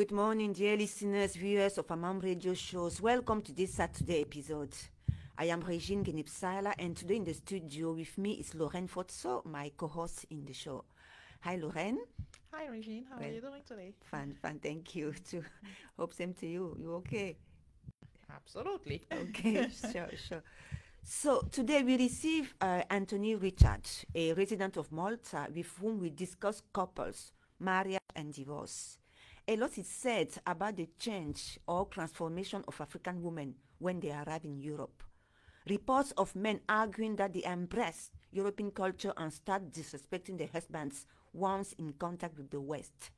Good morning, dear listeners, viewers of Amam Radio shows. Welcome to this Saturday episode. I am Regine, PSAILA, and today in the studio with me is Lorraine FOTSO, my co-host in the show. Hi, Lorraine. Hi, Regine. How are you doing today? Fine, thank you too. Hope same to you. You okay? Absolutely. Okay, sure. So today we receive Anthony Richard, a resident of Malta, with whom we discuss couples, marriage and divorce. A lot is said about the change or transformation of African women when they arrive in Europe. Reports of men arguing that they embrace European culture and start disrespecting their husbands once in contact with the West.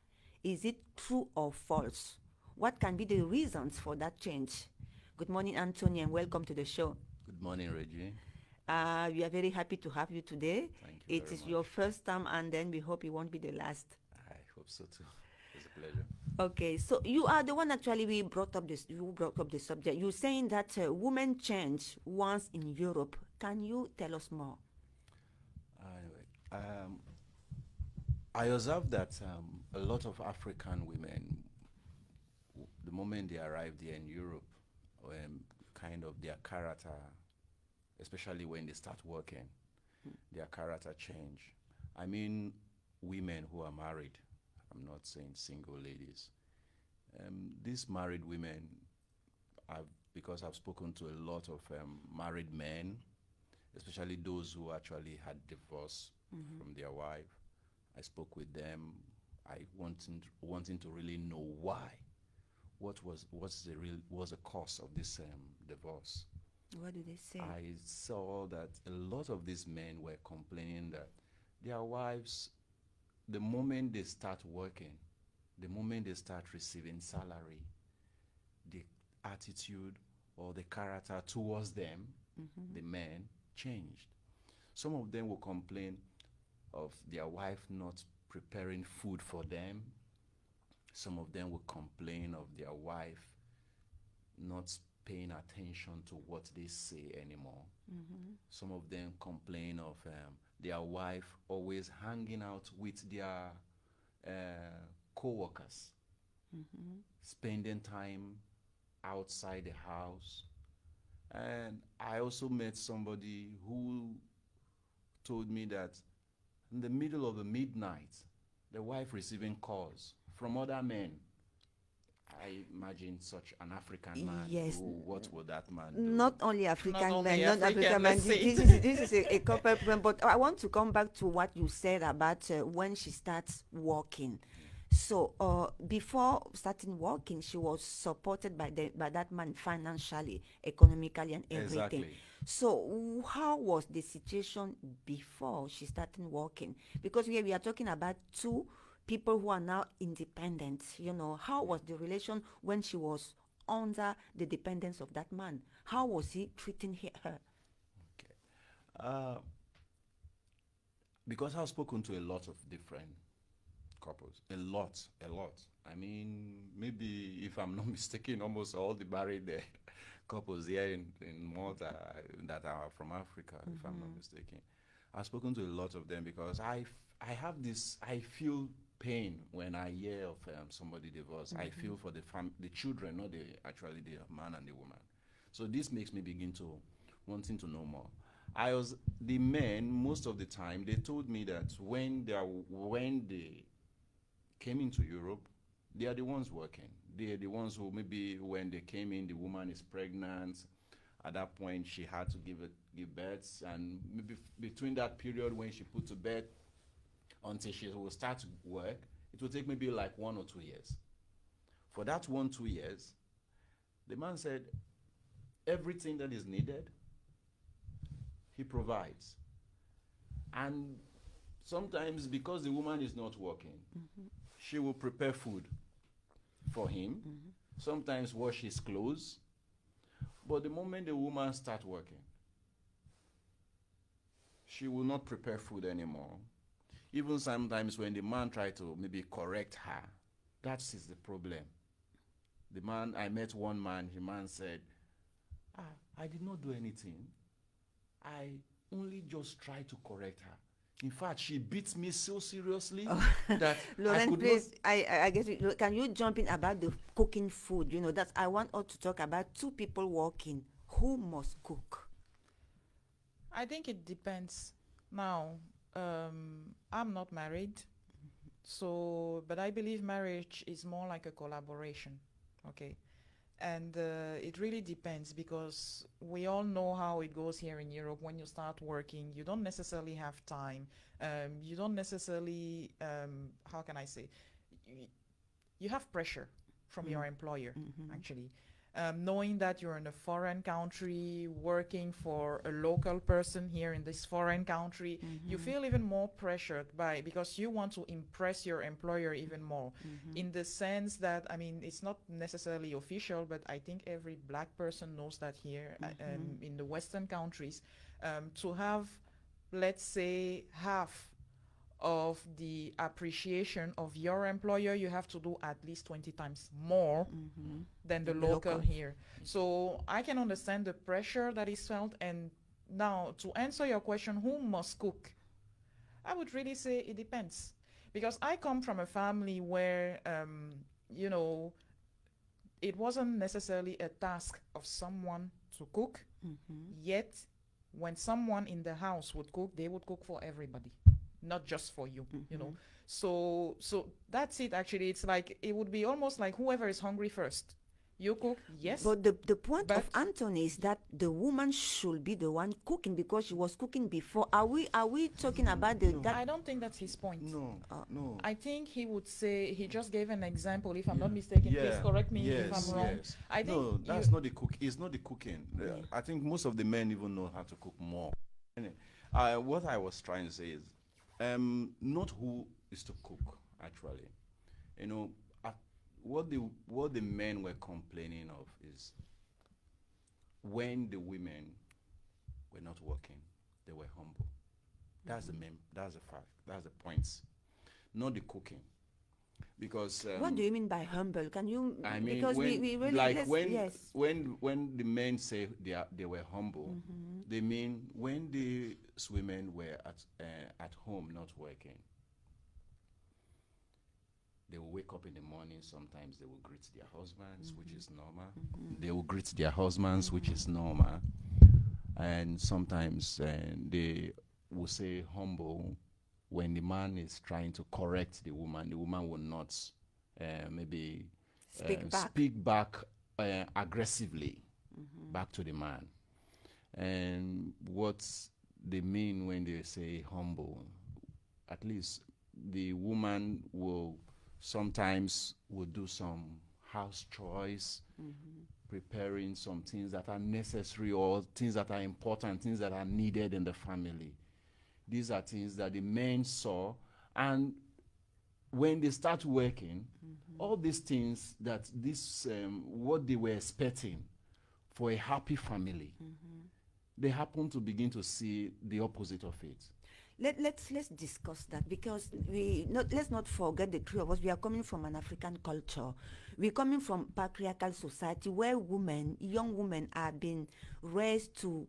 Is it true or false? What can be the reasons for that change? Good morning, Anthony, and welcome to the show. Good morning, Regine. We are very happy to have you today. Thank you It very is much. your first time, and then we hope it won't be the last. I hope so too. It's a pleasure. Okay, so you are the one actually we brought up this. You brought up the subject. You're saying that women change once in Europe. Can you tell us more? Anyway, I observed that a lot of African women, the moment they arrived here in Europe, kind of their character, especially when they start working, their character change. I mean, women who are married. I'm not saying single ladies. These married women, because I've spoken to a lot of married men, especially those who actually had divorced from their wife. I spoke with them. I wanting to really know why. What's the cause of this divorce? What do they say? I saw that a lot of these men were complaining that their wives, the moment they start working, the moment they start receiving salary, the attitude or the character towards them, the men, changed. Some of them will complain of their wife not preparing food for them. Some of them will complain of their wife not paying attention to what they say anymore. Some of them complain of their wife always hanging out with their co-workers, spending time outside the house. And I also met somebody who told me that in the middle of the midnight, the wife receiving calls from other men. I imagine such an African man. Yes. What would that man do? Not only African only men, not African, African men. let's say. This is a couple problem. But I want to come back to what you said about when she starts working. So before starting working, she was supported by that man financially, economically, and everything. Exactly. So how was the situation before she started working? Because here we are talking about two people who are now independent. How was the relation when she was under the dependence of that man? How was he treating her? Okay. Because I've spoken to a lot of different couples, a lot. I mean, maybe if I'm not mistaken, almost all the married couples here in Malta that are from Africa, if I'm not mistaken. I've spoken to a lot of them because I feel pain when I hear of somebody divorced. I feel for the children, not the man and the woman. So this makes me begin to wanting to know more. The men, most of the time, they told me that when they came into Europe, they are the ones working. They are the ones who maybe when they came in, the woman is pregnant. At that point, she had to give birth, and maybe between that period when she put to bed until she will start to work, it will take maybe like 1 or 2 years. For that 1-2 years, the man said everything that is needed, he provides. And sometimes because the woman is not working, she will prepare food for him, sometimes wash his clothes. But the moment the woman starts working, she will not prepare food anymore. Even sometimes when the man tries to maybe correct her, that is the problem. I met one man, the man said, I did not do anything. I only just tried to correct her. In fact, she beats me so seriously Oh. that I Lorraine, could please, I guess, can you jump in about the cooking food? You know, that's, I want us to talk about two people working. Who must cook? I think it depends. Now, I'm not married, so but I believe marriage is more like a collaboration. Okay. And it really depends because we all know how it goes here in Europe. When you start working, you don't necessarily have time. You don't necessarily, how can I say, you, you have pressure from your employer, actually. Knowing that you're in a foreign country, working for a local person here in this foreign country, you feel even more pressured by, because you want to impress your employer even more. In the sense that, I mean, it's not necessarily official, but I think every black person knows that here in the Western countries, to have, let's say, half of the appreciation of your employer, you have to do at least 20 times more than the local here. So I can understand the pressure that is felt. And now, to answer your question, who must cook? I would really say it depends. Because I come from a family where, you know, it wasn't necessarily a task of someone to cook, yet when someone in the house would cook, they would cook for everybody, not just for you, you know. So that's it. Actually, it's like, it would be almost like whoever is hungry first, you cook. Yes, But the point of Anthony is that the woman should be the one cooking because she was cooking before. Are we talking about the that? I don't think that's his point. no, no. I think he would say, he just gave an example, if I'm not mistaken. Please correct me if I'm wrong. I think no, that's not the cook. It's not the cooking. I think most of the men even know how to cook more. Anyway, what I was trying to say is, not who is to cook, actually. You know, what the men were complaining of is when the women were not working, they were humble. That's the fact. That's the point. Not the cooking. Because What do you mean by humble? Can you? I mean, because when, we really like yes. when the men say they were humble, they mean when the women were at home not working. They will wake up in the morning. Sometimes they will greet their husbands, which is normal. They will greet their husbands, which is normal. And sometimes they will say humble when the man is trying to correct the woman will not maybe speak back aggressively back to the man. And what they mean when they say humble, at least the woman will sometimes do some house chores, preparing some things that are necessary or things that are important, things that are needed in the family. These are things that the men saw, and when they start working, all these things that what they were expecting for a happy family, they happen to begin to see the opposite of it. Let's discuss that, because let's not forget, the three of us, we are coming from an African culture. We're coming from patriarchal society where young women are being raised to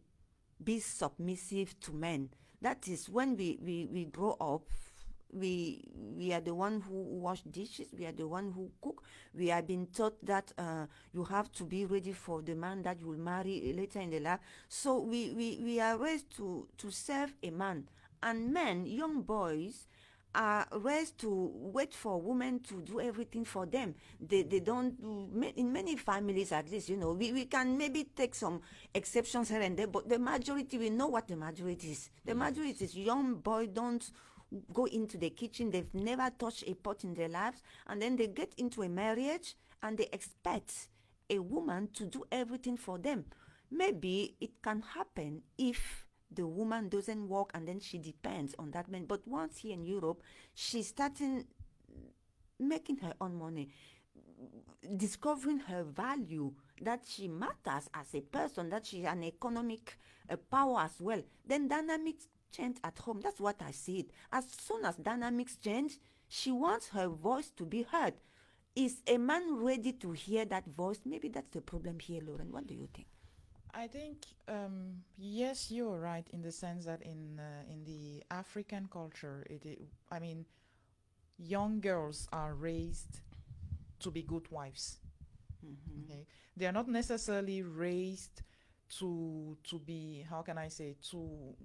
be submissive to men. That is, when we grow up, we are the one who wash dishes, we are the one who cook. We are being taught that you have to be ready for the man that you will marry later in the life. So we are raised to serve a man. And men, young boys, are raised to wait for women to do everything for them. They don't do, in many families at least, you know, we can maybe take some exceptions here and there, but the majority, we know what the majority is. The majority is young boy don't go into the kitchen, they've never touched a pot in their lives, and then they get into a marriage and they expect a woman to do everything for them. Maybe it can happen if the woman doesn't work and then she depends on that man. But once here in Europe, she's starting making her own money, discovering her value, that she matters as a person, that she's an economic power as well. Then dynamics change at home. That's what I see it. As soon as dynamics change, she wants her voice to be heard. Is a man ready to hear that voice? Maybe that's the problem here, Lauren. What do you think? I think yes, you're right in the sense that in the African culture, I mean, young girls are raised to be good wives. Okay, they are not necessarily raised to be, how can I say, to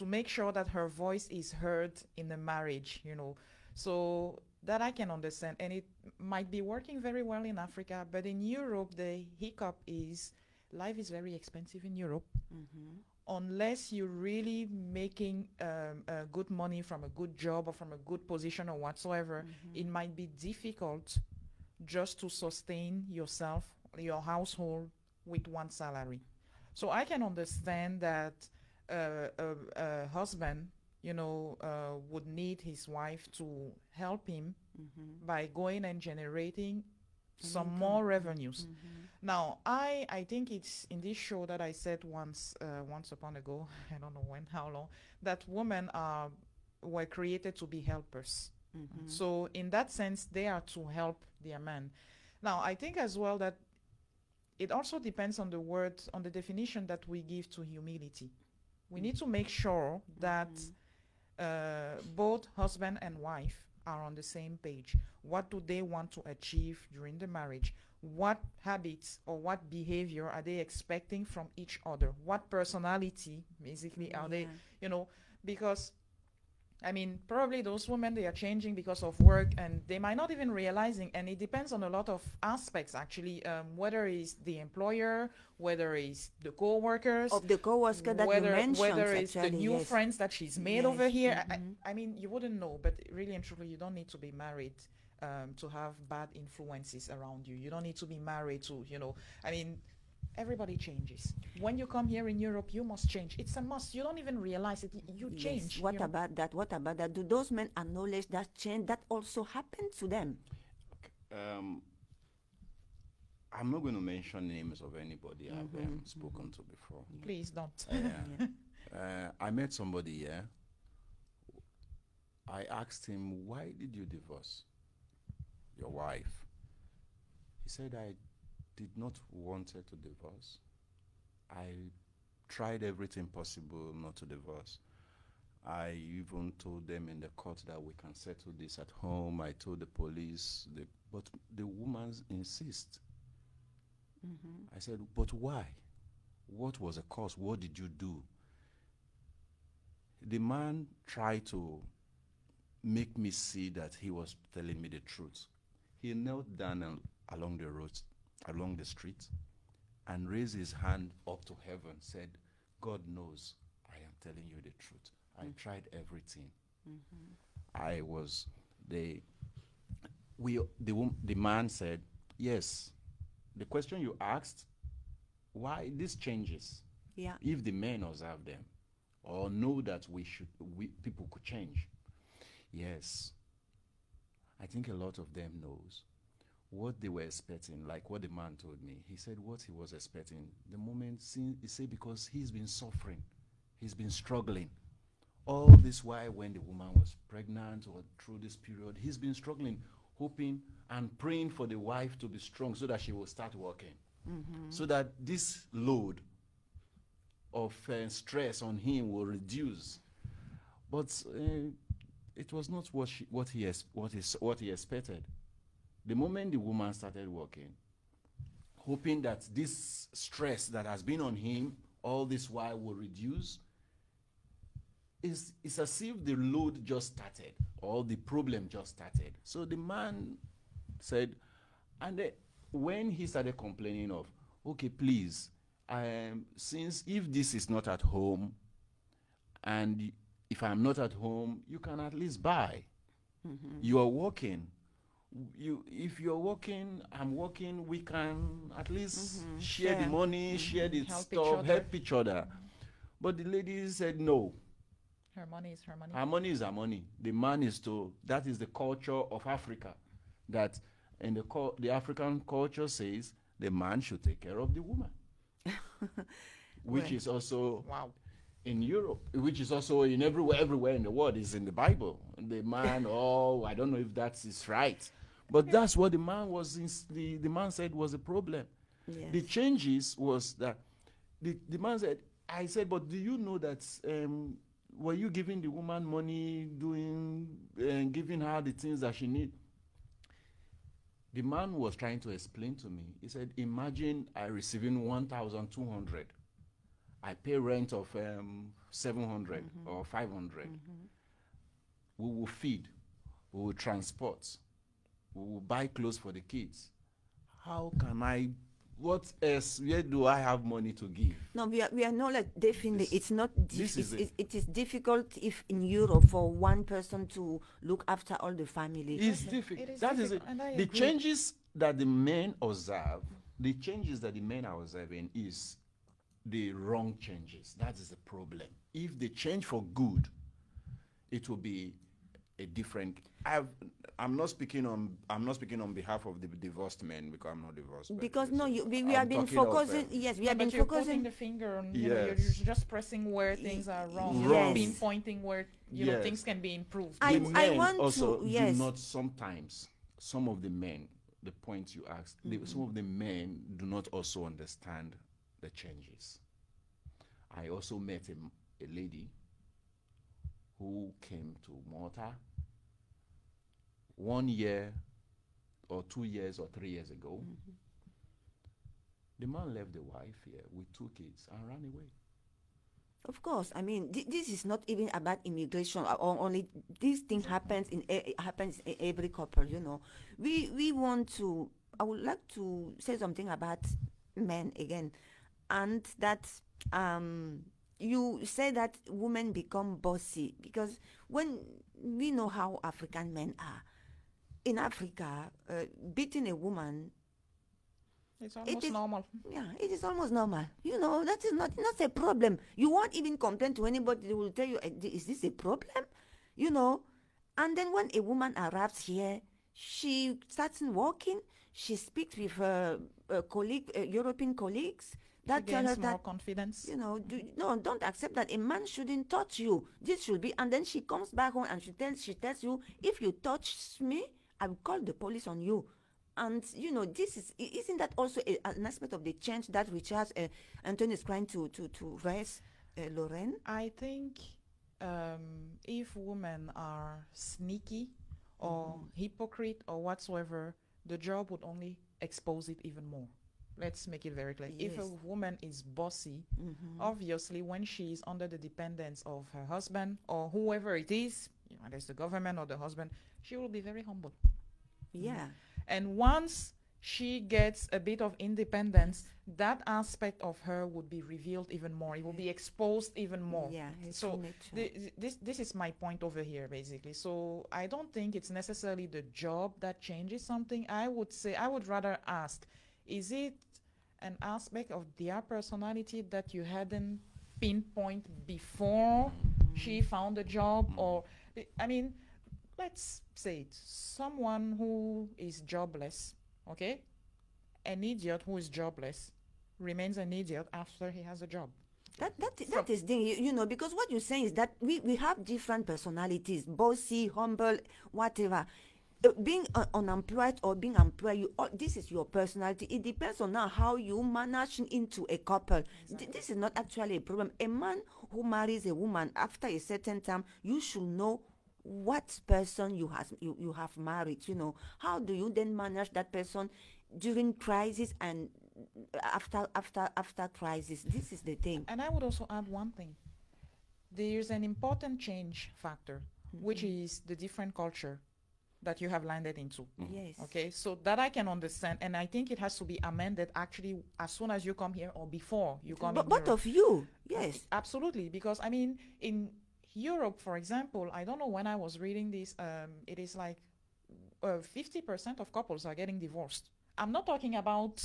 make sure that her voice is heard in the marriage, you know. So that I can understand, and it might be working very well in Africa, but in Europe the hiccup is life is very expensive in Europe. Unless you're really making good money from a good job or from a good position or whatsoever, it might be difficult just to sustain yourself, your household, with one salary. So I can understand that a husband, you know, would need his wife to help him by going and generating some more revenues. Now, I think it's in this show that I said once upon ago, I don't know when, how long, that women were created to be helpers. So in that sense, they are to help their man. Now, I think as well that it also depends on the word, on the definition that we give to humility. We need to make sure that both husband and wife are on the same page. What do they want to achieve during the marriage? What habits or what behavior are they expecting from each other? What personality, basically, are they, you know, because I mean, probably those women, they are changing because of work, and they might not even realizing, and it depends on a lot of aspects, actually, whether it's the employer, whether it's the co-workers. Of the co-worker that you mentioned, whether it's the new friends that she's made over here. I mean, you wouldn't know, but really and truly, you don't need to be married to have bad influences around you. You don't need to be married to, you know, I mean, everybody changes. When you come here in Europe, you must change. It's a must. You don't even realize it. You change. What about that? What about that? Do those men acknowledge that change that also happened to them? Okay. I'm not going to mention names of anybody I've spoken to before. Please don't. I met somebody here. I asked him, why did you divorce your wife? He said, I did not want her to divorce. I tried everything possible not to divorce. I even told them in the court that we can settle this at home. I told the police, but the woman insists. I said, but why? What was the cause? What did you do? The man tried to make me see that he was telling me the truth. He knelt down along the road, along the street, and raised his hand up to heaven, said, God knows I am telling you the truth. I tried everything. The man said, yes. The question you asked, why this changes? Yeah. If the men observe them or know that people could change. Yes. I think a lot of them knows what they were expecting, like what the man told me. He said what he was expecting. The moment, he said because he's been suffering, he's been struggling. All this while when the woman was pregnant or through this period, he's been struggling, hoping and praying for the wife to be strong so that she will start working. So that this load of stress on him will reduce. But it was not what he expected. The moment the woman started working, hoping that this stress that has been on him all this while will reduce, it's as if the load just started or the problem just started. So the man said, and when he started complaining of, okay, please, since if this is not at home, and if I'm not at home, you can at least buy. You are working. If you're working, I'm working, we can at least share the money, share the stuff, help each other. But the lady said no. Her money is her money. Her money is her money. The man is that is the culture of Africa. That in the African culture says the man should take care of the woman. Which is also in Europe, which is also in everywhere in the world, is in the Bible. The man, I don't know if that is right. But that's what the man the man said was a problem. Yes. The changes was that the man said, I said, but do you know that were you giving the woman money, giving her the things that she need? The man was trying to explain to me. He said, imagine I receiving 1,200. I pay rent of 700 or 500. We will feed, we will transport, we will buy clothes for the kids. How can I, what else, where do I have money to give? No, we are not like, definitely, it's not, it is difficult if in Europe for one person to look after all the family. It's difficult. It is That is difficult, it. and I The agree. changes that the men observe, the changes that the men are observing is the wrong changes. That is the problem. If they change for good, it will be a different. I'm not speaking on behalf of the divorced men, because I'm not divorced. but Because this no, is- we I'm have been talking of, focusing, yes, we have been But you're putting focusing. the finger on, you know, you're Yes. just pressing where things are wrong. You're Wrong. not pinpointing where, you know, Yes. things can be improved. I The men want also to, yes. do not sometimes. Some of the men, the point you asked, some of the men do not also understand the changes. I also met a lady who came to Malta 1 year or 2 years or 3 years ago. The man left the wife here with 2 kids and ran away. Of course, I mean, this is not even about immigration or only. This thing happens in happens in every couple. You know, we want to. I would like to say something about men again, and that you say that women become bossy because when we know how African men are, in Africa, beating a woman. It's almost is- normal. Yeah, it is almost normal. You know, that is not a problem. You won't even complain to anybody. They will tell you, is this a problem? You know, and then when a woman arrives here, she starts working. She speaks with her European colleagues. That She tell her gains more that, confidence. you know, don't accept that a man shouldn't touch you. This should be, and then she comes back home and she tells you, if you touch me, I will call the police on you. And you know, isn't that also an aspect of the change that Richard Anthony is trying to raise, Lorraine? I think if women are sneaky or hypocrite or whatsoever, the job would only expose it even more. Let's make it very clear. If a Yes. woman is bossy, obviously when she is under the dependence of her husband or whoever it is, whether it's the government or the husband, she will be very humble. Yeah. And once she gets a bit of independence, that aspect of her would be revealed even more. It will be exposed even more. Yeah, it's So nature. this is my point over here, basically. So I don't think it's necessarily the job that changes something. I would rather ask, is it an aspect of their personality that you hadn't pinpoint before she found a job? Or, I mean, let's say it, someone who is jobless, okay? An idiot who is jobless remains an idiot after he has a job. That is thing, you know, because what you're saying is that we have different personalities, bossy, humble, whatever. Being unemployed or being employed, this is your personality. It depends on now how you manage into a couple. This is not actually a problem. A man who marries a woman after a certain time, you should know what person you have married. You know, how do you then manage that person during crisis and after crisis? This is the thing. And I would also add one thing. There's an important change factor, which is the different culture that you have landed into. Yes. Okay, so that I can understand, and I think it has to be amended actually as soon as you come here or before you come But in both Europe. of you, yes. Absolutely, because I mean, in Europe, for example, I don't know when I was reading this, it is like 50% of couples are getting divorced. I'm not talking about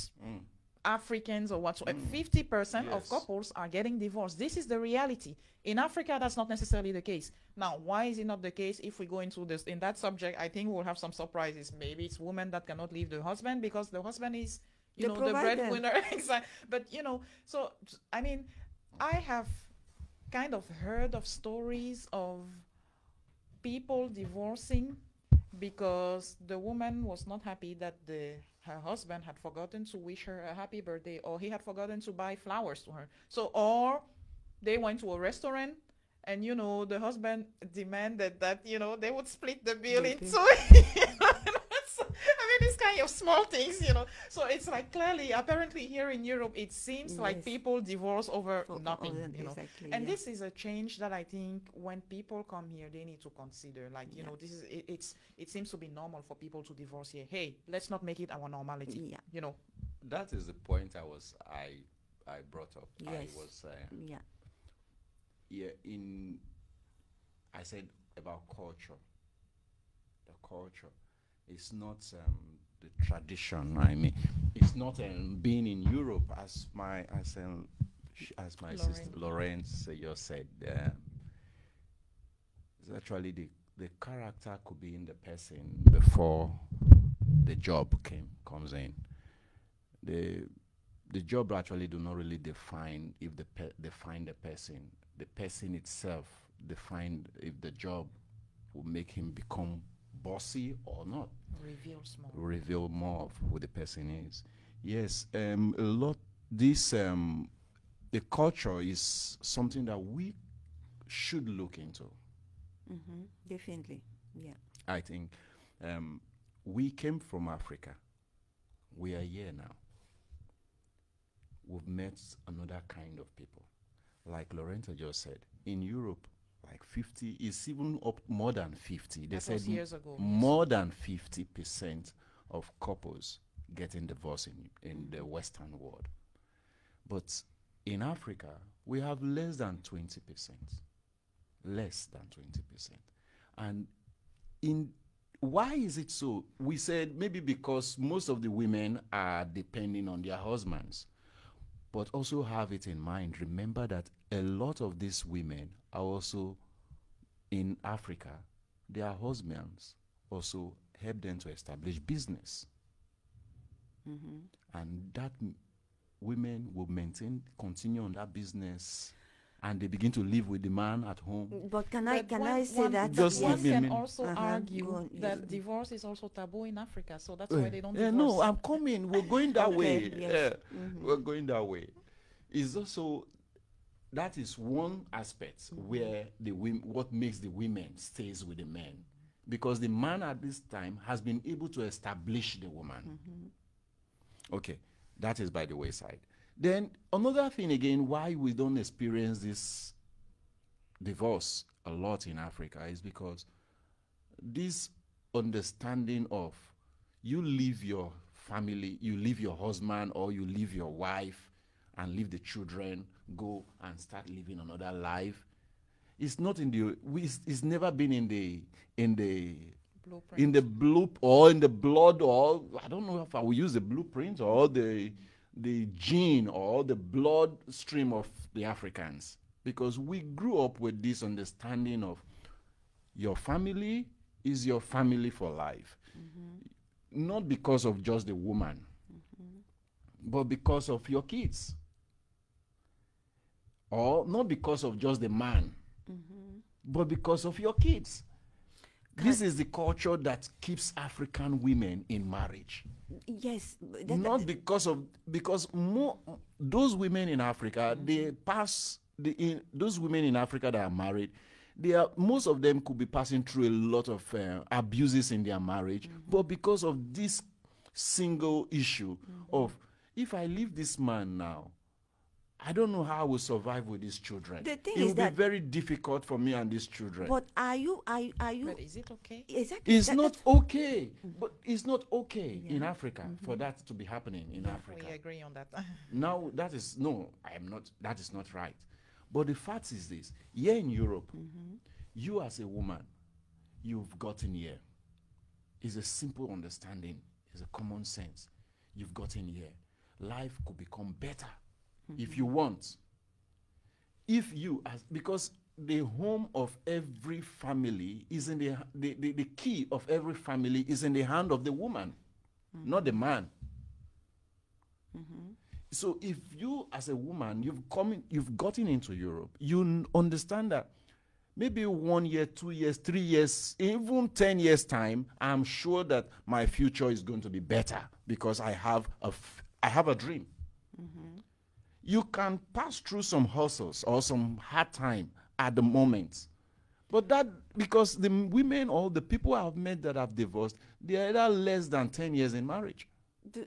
Africans or whatsoever. 50% of Yes. couples are getting divorced. This is the reality. In Africa, that's not necessarily the case. Now, why is it not the case? If we go into this in that subject, I think we'll have some surprises. Maybe it's women that cannot leave the husband because the husband is, you The know, the provider. breadwinner. Exactly. But you know, so I mean, I have kind of heard of stories of people divorcing because the woman was not happy that her husband had forgotten to wish her a happy birthday, or he had forgotten to buy flowers to her. So, or they went to a restaurant And you know, the husband demanded that, you know, they would split the bill in two. So, I mean, these kind of small things, you know. So it's like clearly, apparently here in Europe, it seems like people divorce over nothing, you know. Exactly, And this is a change that I think when people come here, they need to consider. Like, you know, this is it seems to be normal for people to divorce here. Hey, let's not make it our normality. You know. That is the point I brought up. Yes. I was I said about culture. The culture. It's not the tradition. I mean, it's not being in Europe as my sister Lorraine just said. It's actually the character could be in the person before the job comes in. The job actually do not really define if define the person. The person itself define if the job will make him become bossy or not. Reveal more of who the person is. Yes, a lot. This the culture is something that we should look into. Definitely, yeah. I think we came from Africa. We are here now. We've met another kind of people. Like Lorenta just said, in Europe, like 50, it's even up more than 50. They said years ago, more than 50% of couples getting divorced in the Western world. But in Africa, we have less than 20%. Less than 20%. And why is it so? We said maybe because most of the women are depending on their husbands. But also have it in mind, remember that a lot of these women are also in Africa. Their husbands also help them to establish business. And that women will continue on that business, and they begin to live with the man at home. But can I say that? Just one can also also argue that divorce is also taboo in Africa, so that's why they don't divorce. No, I'm coming. We're going that way. Yes. We're going that way. It's also, that is one aspect where what makes the women stays with the men. Because the man at this time has been able to establish the woman. Okay, that is by the wayside. Then another thing again, why we don't experience this divorce a lot in Africa is because this understanding of you leave your family, you leave your husband, or you leave your wife and leave the children, go and start living another life. It's not in the, it's never been in the blueprint. In the bloop or in the blood, or I don't know if I will use the blueprint or the gene or the blood stream of the Africans, because we grew up with this understanding of your family is your family for life, not because of just the woman, but because of your kids, or not because of just the man, but because of your kids. This is the culture that keeps African women in marriage. Yes. Not because more those women in Africa, they pass, those women in Africa that are married, most of them could be passing through a lot of abuses in their marriage, but because of this single issue of, if I leave this man now, I don't know how I will survive with these children. The thing it is will be very difficult for me and these children. But are you? But is it okay? Exactly. It's not okay. But it's not okay in Africa for that to be happening in Africa. We agree on that. Now that is that is not right. But the fact is this: here in Europe, you as a woman, you've gotten here. It's a simple understanding. It's a common sense. You've gotten here. Life could become better. If you want, because the home of every family is in the key of every family is in the hand of the woman, not the man. So if you as a woman, you've gotten into Europe, you understand that maybe 1 year, 2 years, 3 years, even 10 years time, I'm sure that my future is going to be better because I have a dream. You can pass through some hustles or some hard time at the moment. But that, because the women or the people I've met that have divorced, they are either less than 10 years in marriage.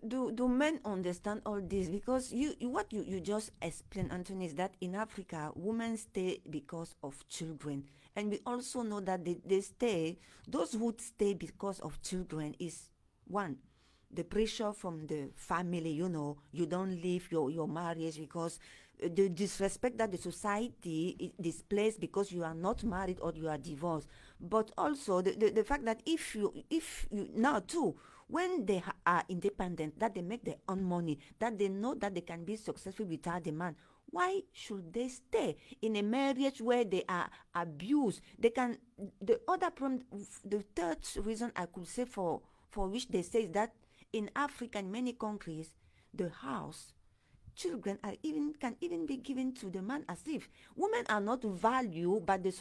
Do men understand all this? Because what you just explained, Anthony, is that in Africa, women stay because of children. And we also know that they stay, those who stay because of children is, one, the pressure from the family, you don't leave your marriage because the disrespect that the society displays because you are not married or you are divorced. But also the fact that if you now too, when they are independent, that they make their own money, that they know that they can be successful without the man, why should they stay in a marriage where they are abused? The other problem, the third reason I could say for which they say is that in Africa, in many countries, the house, children can even be given to the man as if women are not valued by the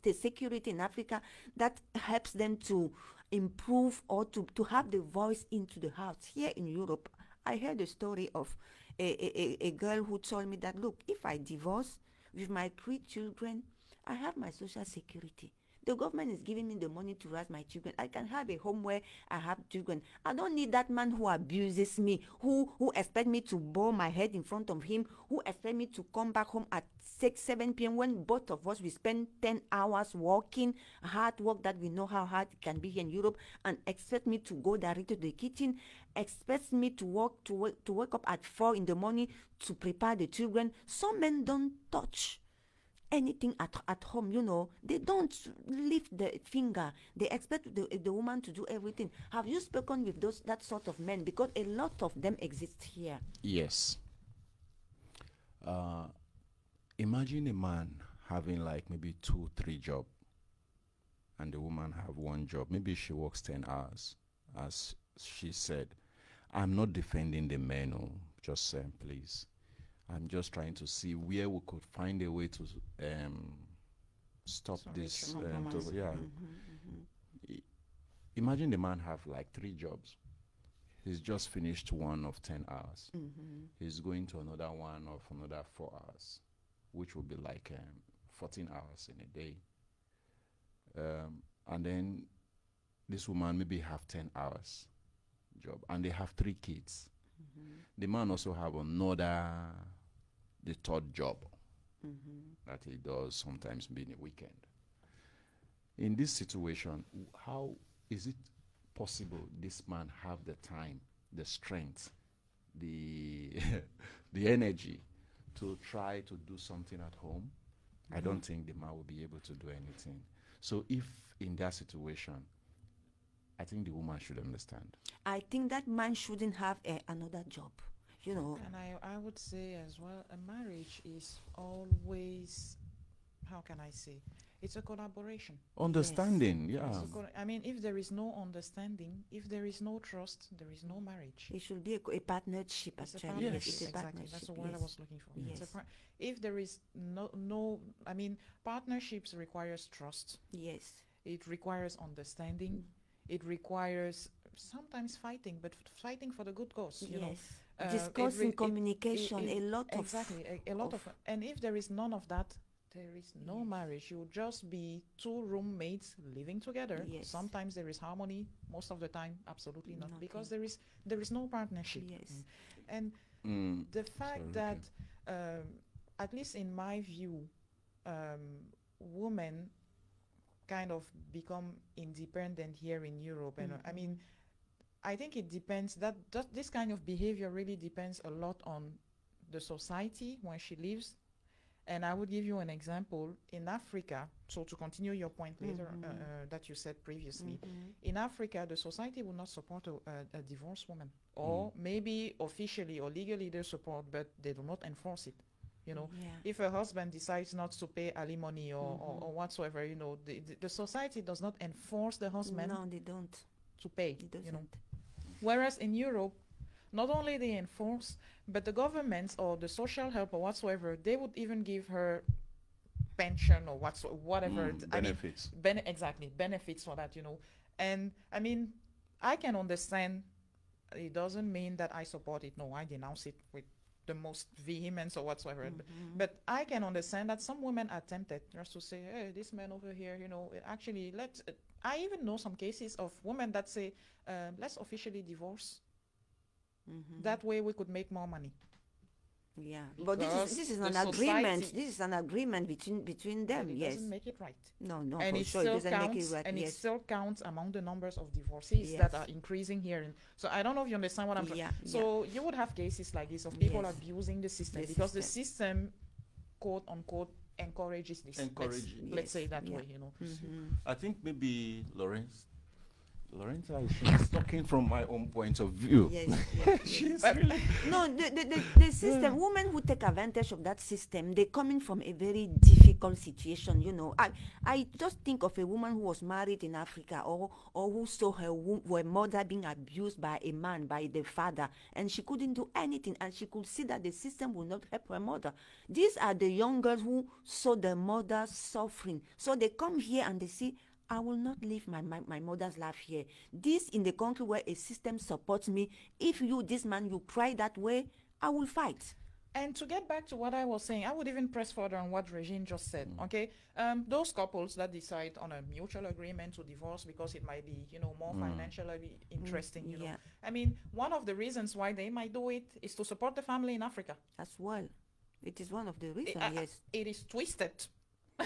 the security in Africa that helps them to improve or to have the voice into the house. Here in Europe, I heard a story of a girl who told me that, look, if I divorce with my 3 children, I have my social security. The government is giving me the money to raise my children. I can have a home where I have children. I don't need that man who abuses me, who expect me to bow my head in front of him, who expect me to come back home at 6, 7 p.m. when both of us, we spend 10 hours working, hard work that we know how hard it can be here in Europe, and expect me to go directly to the kitchen, expects me to wake up at 4 in the morning to prepare the children. Some men don't touch anything at home, they don't lift the finger. They expect the woman to do everything. Have you spoken with that sort of men? Because a lot of them exist here. Yes. Imagine a man having like maybe 2, 3 jobs, and the woman have 1 job. Maybe she works 10 hours, as she said. I'm not defending the men, just saying, please. I'm just trying to see where we could find a way to stop this. Imagine the man have like 3 jobs. He's just finished one of 10 hours. He's going to another one of another 4 hours, which will be like 14 hours in a day. And then this woman maybe have 10 hours job, and they have 3 kids. The man also have the 3rd job that he does sometimes being a weekend. In this situation, how is it possible this man have the time, the strength, the the energy to try to do something at home? I don't think the man will be able to do anything. So if in that situation, I think the woman should understand. I think that man shouldn't have another job. And I would say as well, a marriage is always, how can I say, it's a collaboration. Understanding, yes. Yeah. I mean, if there is no understanding, if there is no trust, there is no marriage. It should be a partnership, actually. Yes. It's a Exactly. partnership. That's the word I was looking for. Yes. If there is no, I mean, partnerships requires trust. Yes. It requires understanding. It requires sometimes fighting, but fighting for the good cause. You know. Discussing communication, a lot of and if there is none of that, there is no marriage. You will just be 2 roommates living together. Yes. Sometimes there is harmony, most of the time absolutely not, because there is no partnership. Yes. And the fact that at least in my view, women kind of become independent here in Europe, and I mean, I think it depends, that this kind of behavior really depends a lot on the society where she lives. And I would give you an example. In Africa, so to continue your point later that you said previously, in Africa, the society will not support a divorced woman. Or maybe officially or legally they support, but they do not enforce it. If a husband decides not to pay alimony or whatsoever, the society does not enforce the husband. No, they don't. To pay, Whereas in Europe, not only they enforce, but the governments or the social help or whatsoever, they would even give her pension or whatever. Benefits. Exactly, benefits for that, And I mean, I can understand. It doesn't mean that I support it. No, I denounce it with the most vehemence or whatsoever. But I can understand that some women are tempted just to say, hey, this man over here, you know, actually, let's, I even know some cases of women that say, let's officially divorce. That way we could make more money. Yeah, but this is an agreement. This is an agreement between them. But it yes, doesn't make it right. No, And for it sure, still it doesn't counts. make it right. And yes. it still counts among the numbers of divorcees Yes. that are increasing here. So I don't know if you understand what I'm trying. Yeah, So you would have cases like this of people Yes. abusing the system The because the system. system, quote unquote, encourages this. Let's say that way, you know. I think maybe Lorenza is talking from my own point of view. Yes, yes, She's yes. really No, the system, women who take advantage of that system, they're coming from a very difficult situation, you know. I just think of a woman who was married in Africa or who saw her mother being abused by a man, by the father, and she couldn't do anything, and she could see that the system will not help her mother. These are the young girls who saw their mother suffering. So they come here and they see, I will not live my mother's life here. This in the country where a system supports me. If you, this man, you cry that way, I will fight. And to get back to what I was saying, I would even press further on what Regine just said, okay? Those couples that decide on a mutual agreement to divorce because it might be, you know, more financially interesting, you know. I mean, one of the reasons why they might do it is to support the family in Africa. As well. It is one of the reasons, yes. It is twisted.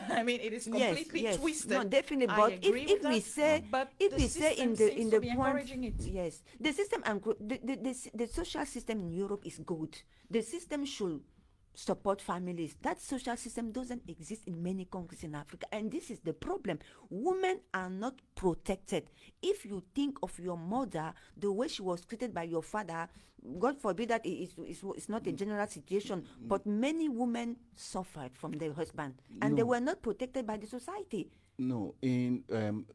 I mean, it is completely twisted. No, definitely. But if we say, in the point, yes, the system and the social system in Europe is good. The system should support families. That social system doesn't exist in many countries in Africa, and this is the problem. Women are not protected. If you think of your mother, the way she was treated by your father, God forbid that it's not a general situation, but many women suffered from their husband, and they were not protected by the society. No, in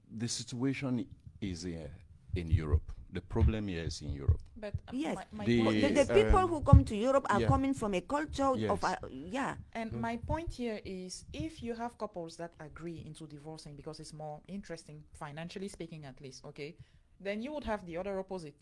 the situation is in Europe. The problem here is in Europe. But yes, the people who come to Europe are yeah. coming from a culture of And my point here is, if you have couples that agree into divorcing because it's more interesting, financially speaking at least, okay, then you would have the other opposite.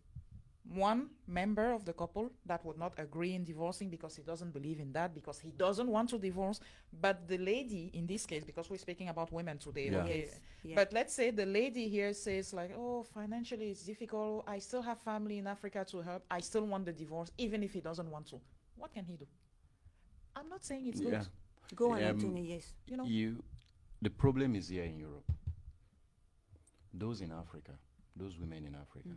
One member of the couple that would not agree in divorcing because he doesn't believe in that, because he doesn't want to divorce. But the lady, in this case, because we're speaking about women today, okay? Yes. But let's say the lady here says like, oh, financially it's difficult. I still have family in Africa to help. I still want the divorce, even if he doesn't want to. What can he do? I'm not saying it's good. Go on, Anthony, yes. You know, the problem is here in Europe. Those in Africa, those women in Africa,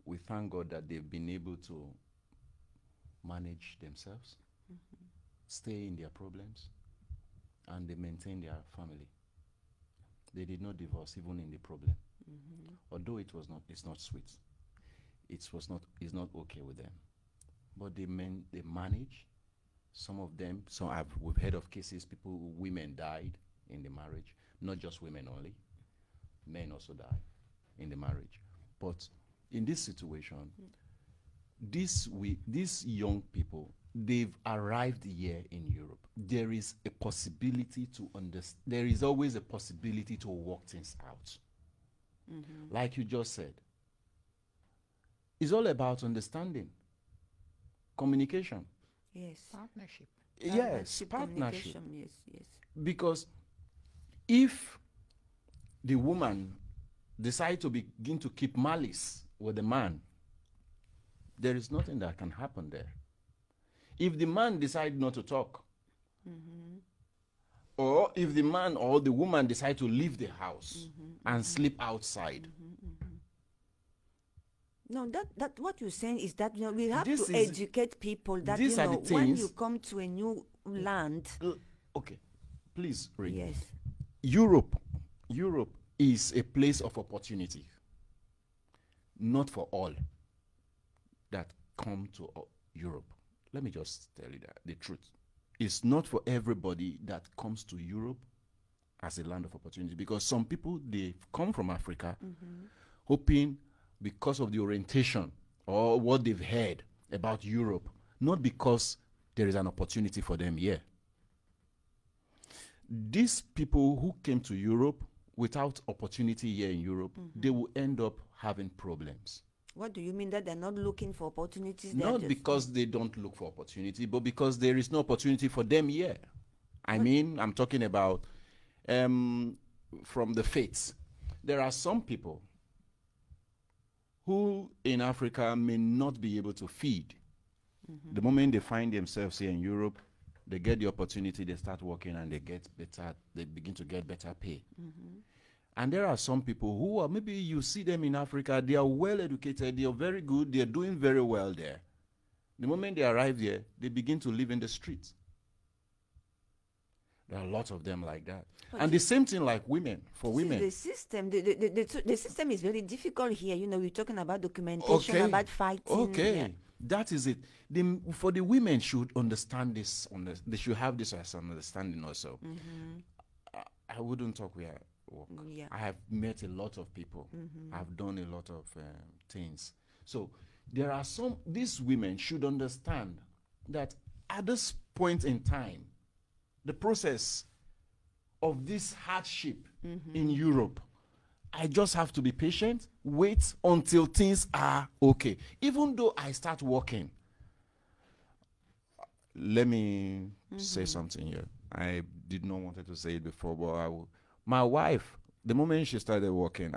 we thank God that they've been able to manage themselves, stay in their problems, and they maintain their family. They did not divorce even in the problem, although it's not sweet. It's not okay with them, but they manage. Some of them, we've heard of cases, women died in the marriage. Not just women only, men also die in the marriage. But in this situation, these young people, they've arrived here in Europe. There is a possibility to understand. There is always a possibility to work things out. Like you just said, it's all about understanding, communication. Yes. partnership. Yes, partnership. Communication, yes. Because if the woman decides to begin to keep malice with the man, there is nothing that can happen there. If the man decides not to talk, or if the man or the woman decide to leave the house and sleep outside. No, that what you're saying is that we have This to is- educate people that these are the when things- you come to a new land. Okay, please, Rick. Yes. Europe is a place of opportunity, not for all that come to Europe. Let me just tell you that the truth. It's not for everybody that comes to Europe as a land of opportunity, because some people, they come from Africa hoping, because of the orientation or what they've heard about Europe, not because there is an opportunity for them here. These people who came to Europe without opportunity here in Europe, they will end up having problems. What do you mean that they're not looking for opportunities? They're Not just- because they don't look for opportunity, but because there is no opportunity for them here. I mean, I'm talking about from the faiths. There are some people who in Africa may not be able to feed. The moment they find themselves here in Europe, they get the opportunity, they start working and they begin to get better pay. And there are some people who are, maybe you see them in Africa, they are well educated, they are very good, they are doing very well there. The moment they arrive there, they begin to live in the streets. There are lots of them like that. And the same thing like women, for women. The system, the system is very difficult here. You know, we're talking about documentation, about fighting. Okay, yeah. that is it. For the women should understand this. They should have this as an understanding also. I wouldn't talk where I work. Yeah. I have met a lot of people. I've done a lot of things. So there are these women should understand that at this point in time, the process of this hardship in Europe, I just have to be patient, wait until things are okay. Even though I start working, let me say something here. I did not want to say it before, but my wife, the moment she started working,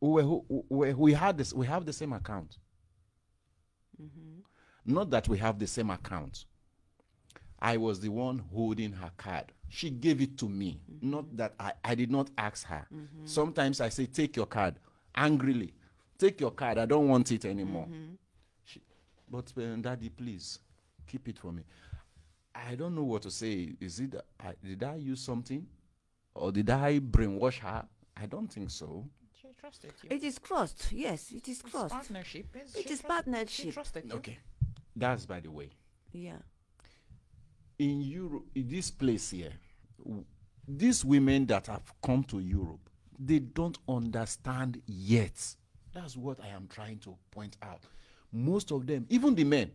we have the same account. Not that we have the same account. I was the one holding her card. She gave it to me. Not that I did not ask her. Sometimes I say, take your card, angrily. Take your card, I don't want it anymore. But Daddy, please, keep it for me. I don't know what to say. Is it, did I use something? Or did I brainwash her? I don't think so. She trusted you. It is crossed. Yes, it is It's crossed. partnership. It is She partnership. trusted you. Okay. That's by the way. Yeah. In Europe, in this place here, these women that have come to Europe, they don't understand yet. That's what I am trying to point out. Most of them, even the men,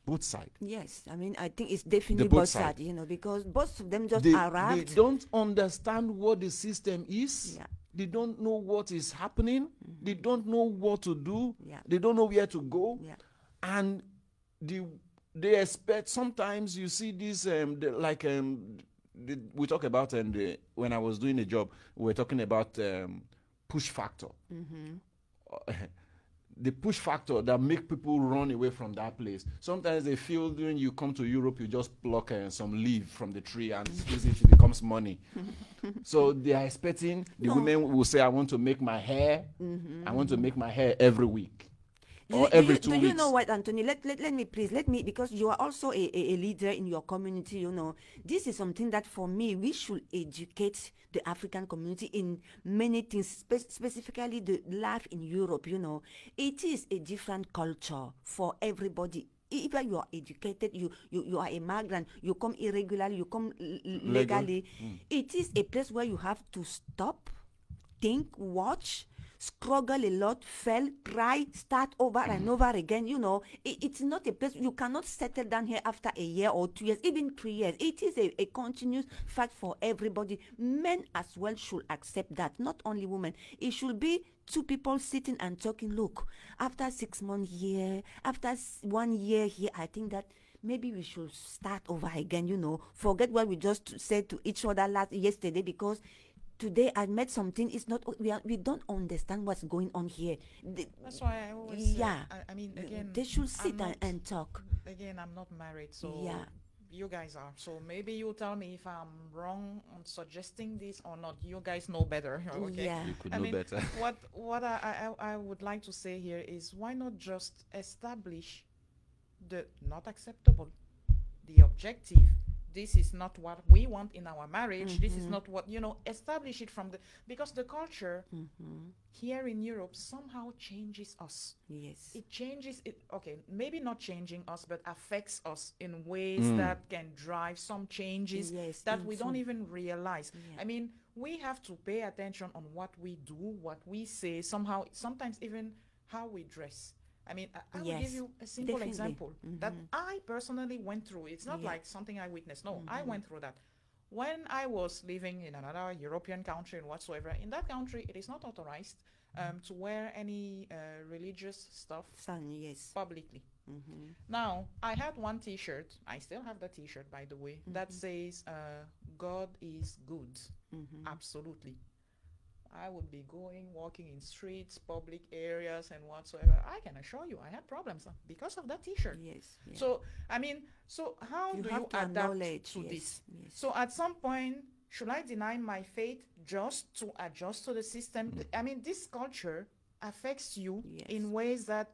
both sides. Yes, I mean, I think it's definitely both both side. sides, you know, because both of them just They arrived. don't understand what the system is. Yeah. They don't know what is happening. They don't know what to do. Yeah. They don't know where to go. Yeah. And they expect, sometimes you see this, we talk about, when I was doing a job, we were talking about push factor. The push factor that make people run away from that place. Sometimes they feel when you come to Europe, you just pluck some leaf from the tree and squeeze it becomes money. So they are expecting, the women will say, I want to make my hair. I want to make my hair every week. Or every 2 weeks. Do you know what, Anthony? Let me please, because you are also a leader in your community, you know. This is something that for me, we should educate the African community in many things, specifically the life in Europe, you know. It is a different culture for everybody. Either you are educated, you are a migrant, you come irregularly, you come legally. It is a place where you have to stop, think, watch, struggle a lot, fail, try, start over and over again. You know, it's not a place, you cannot settle down here after a year or 2 years, even 3 years. It is a continuous fact for everybody. Men as well should accept that, not only women. It should be two people sitting and talking. Look, after 6 months here, after 1 year here, I think that maybe we should start over again, you know, forget what we just said to each other yesterday, because today I met something. It's not, we don't understand what's going on here. That's why I always I mean, again, they should sit and talk. Again, I'm not married, so Yeah. you guys are. So maybe you tell me if I'm wrong on suggesting this or not. You guys know better. Okay. Yeah. You could I know mean, better. what I would like to say here is, why not just establish the not acceptable, the objective. This is not what we want in our marriage. This is not what, you know, establish it from because the culture here in Europe somehow changes us. Yes. It changes it. Okay, maybe not changing us, but affects us in ways that can drive some changes that we don't even realize. Yeah. I mean, we have to pay attention on what we do, what we say, sometimes even how we dress. I mean, I will give you a simple example that I personally went through. It's not like something I witnessed. No, I went through that. When I was living in another European country and whatsoever, in that country, it is not authorized to wear any religious stuff Son, yes. publicly. Mm-hmm. Now, I had one T-shirt. I still have the T-shirt, by the way, that says, "God is good." Mm-hmm. Absolutely. I would be walking in streets, public areas, and whatsoever. I can assure you, I had problems because of that T-shirt. Yes. Yeah. So, I mean, so how You do have you to adapt acknowledge, to yes, this? yes. So, at some point, should I deny my faith just to adjust to the system? I mean, this culture affects you Yes. in ways that,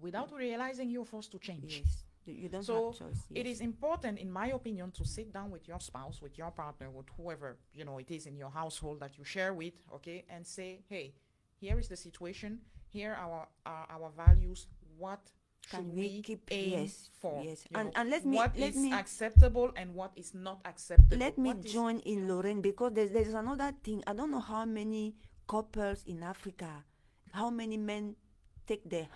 without realizing, you're forced to change. Yes. You don't So have choice. it yes. is important, in my opinion, to sit down with your spouse, with your partner, with whoever it is in your household that you share with, okay, and say, hey, here is the situation. Here are our values. What Can should we we keep- aim yes, for? yes. You know, And let what me- is acceptable and what is not acceptable. Let me What is- join in Lorraine, because there's another thing. I don't know how many couples in Africa, how many men take their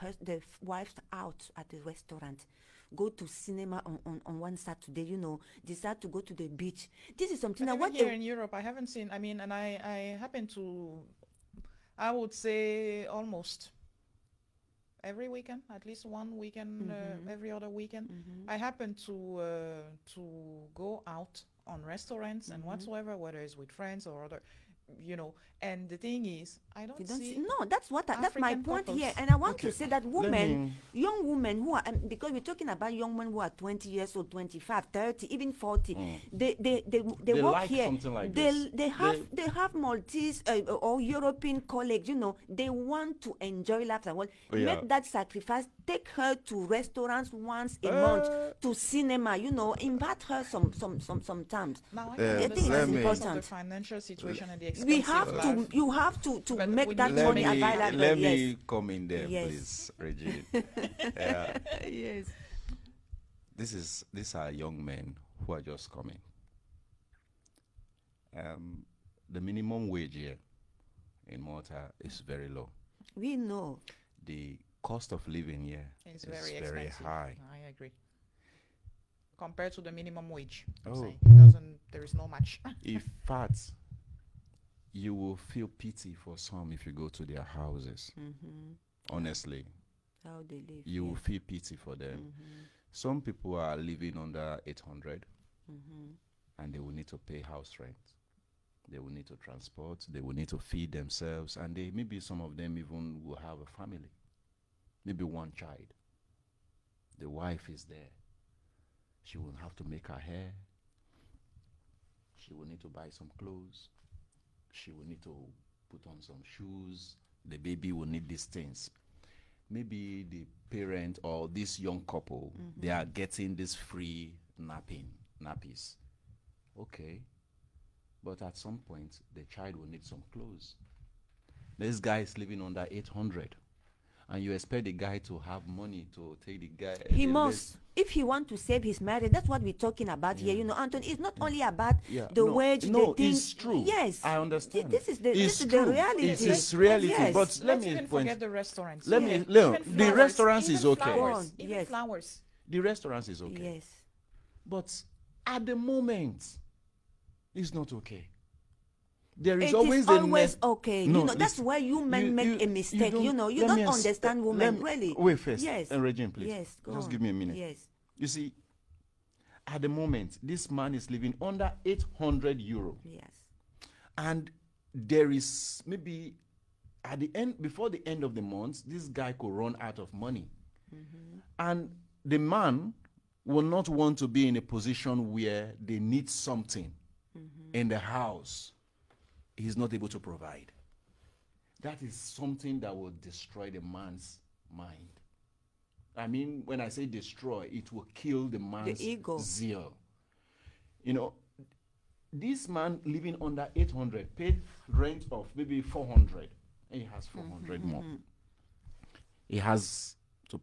wives out at the restaurant, go to cinema on one Saturday, decide to go to the beach. This is something But that even what here in Europe, I haven't seen. I mean, and I happen to, I would say almost every weekend, at least one weekend, every other weekend, I happen to go out on restaurants and whatsoever, whether it's with friends or other, And the thing is, I don't, you don't see. see, no, that's what that's my African point couples. here, and I want Okay. to say that me- young women who are, because we're talking about young men who are 20 years old, 25, 30, even 40, they They work like here. something like they this. they have Maltese or European colleagues. They want to enjoy life and what Oh, yeah. make that sacrifice. Take her to restaurants once a month, to cinema. Invite her some times. Now I I can think it's understand because of the important. financial situation and the expensive We have life. you have to But make we that need to money make it available. let yes. me come in there, Yes. please, Regine. Yeah. Yes. These are young men who are just coming. The minimum wage here in Malta is very low. We know. The cost of living here It's is very very expensive. high. I agree. Compared to the minimum wage, I'm Oh. saying. There is no match. In fact, you will feel pity for some if you go to their houses. Honestly, How they live. you will feel pity for them. Some people are living under 800 and they will need to pay house rent. They will need to transport. They will need to feed themselves. And maybe some of them even will have a family. Maybe one child. The wife is there. She will have to make her hair. She will need to buy some clothes. She will need to put on some shoes. The baby will need these things. Maybe the parent or this young couple, they are getting this free nappies. Okay. But at some point, the child will need some clothes. This guy is living under 800. And you expect the guy to have money to take the guy. He must. If he want to save his marriage, that's what we're talking about here. Anthony, it's not only about the wage, No, the thing. it's true. Yes. I understand. This is the It's the true. reality. It is reality. Yes. But let Let's me even point. forget the restaurants. Let me. Even No, the flowers, restaurants even is okay. Flowers, Go on, even yes. flowers. The restaurants is okay. Yes. But at the moment, it's not okay. There is It always is the always okay. No, that's listen, where you men make a mistake. You let don't me understand women, let me- really. Wait first. Yes. Regine, please. Yes. Go Just on. give me a minute. Yes. You see, at the moment, this man is living under 800 euro. Yes. And there is maybe at the end, before the end of the month, this guy could run out of money. And the man will not want to be in a position where they need something in the house he's not able to provide. That is something that will destroy the man's mind. I mean, when I say destroy, it will kill the man's ego. zeal. This man living under 800 paid rent of maybe 400, and he has 400 more. He has to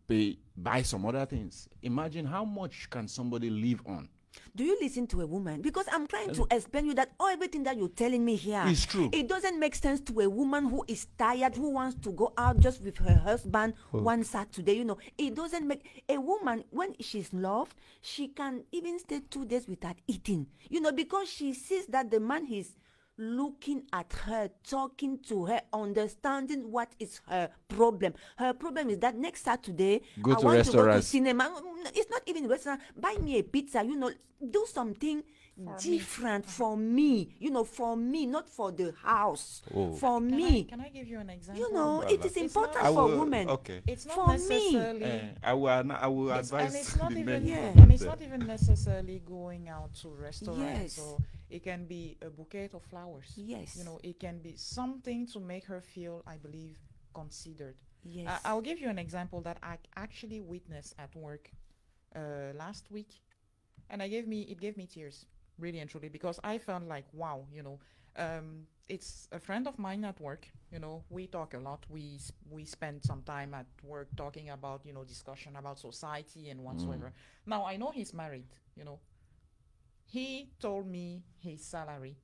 buy some other things. Imagine how much can somebody live on. Do you listen to a woman? Because I'm trying to explain you that everything that you're telling me here It's true. It doesn't make sense to a woman who is tired, who wants to go out just with her husband one Saturday. It doesn't make a woman, when she's loved, she can even stay 2 days without eating. Because she sees that the man is looking at her, talking to her, understanding what is her problem. Her problem is that next Saturday, Go I to want to go to restaurants. cinema. It's not even restaurant. Buy me a pizza, do something For me. different for me, for me, not for the house. Oh. For Can me. can I give you an example? It is It's important not- for women. Okay. It's not For me. necessarily. I will advise And it's not the even men. Yeah. and it's not even necessarily going out to restaurants, Yes. or it can be a bouquet of flowers. Yes. It can be something to make her feel, I believe, considered. Yes. I'll give you an example that I actually witnessed at work last week, and it gave me tears, really and truly, because I felt like, wow, it's a friend of mine at work. We talk a lot. We spend some time at work talking about, discussion about society and whatsoever. Now, I know he's married. He told me his salary,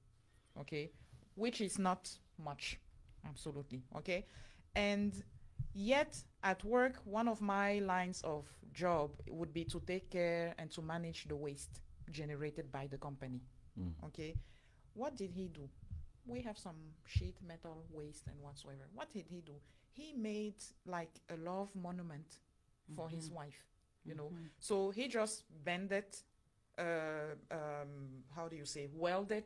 okay, which is not much, absolutely, okay, and yet at work, one of my lines of job would be to take care and to manage the waste generated by the company. Okay, what did he do? We have some sheet metal waste and whatsoever. What did he do? He made like a love monument for his wife, So he just bended, how do you say, welded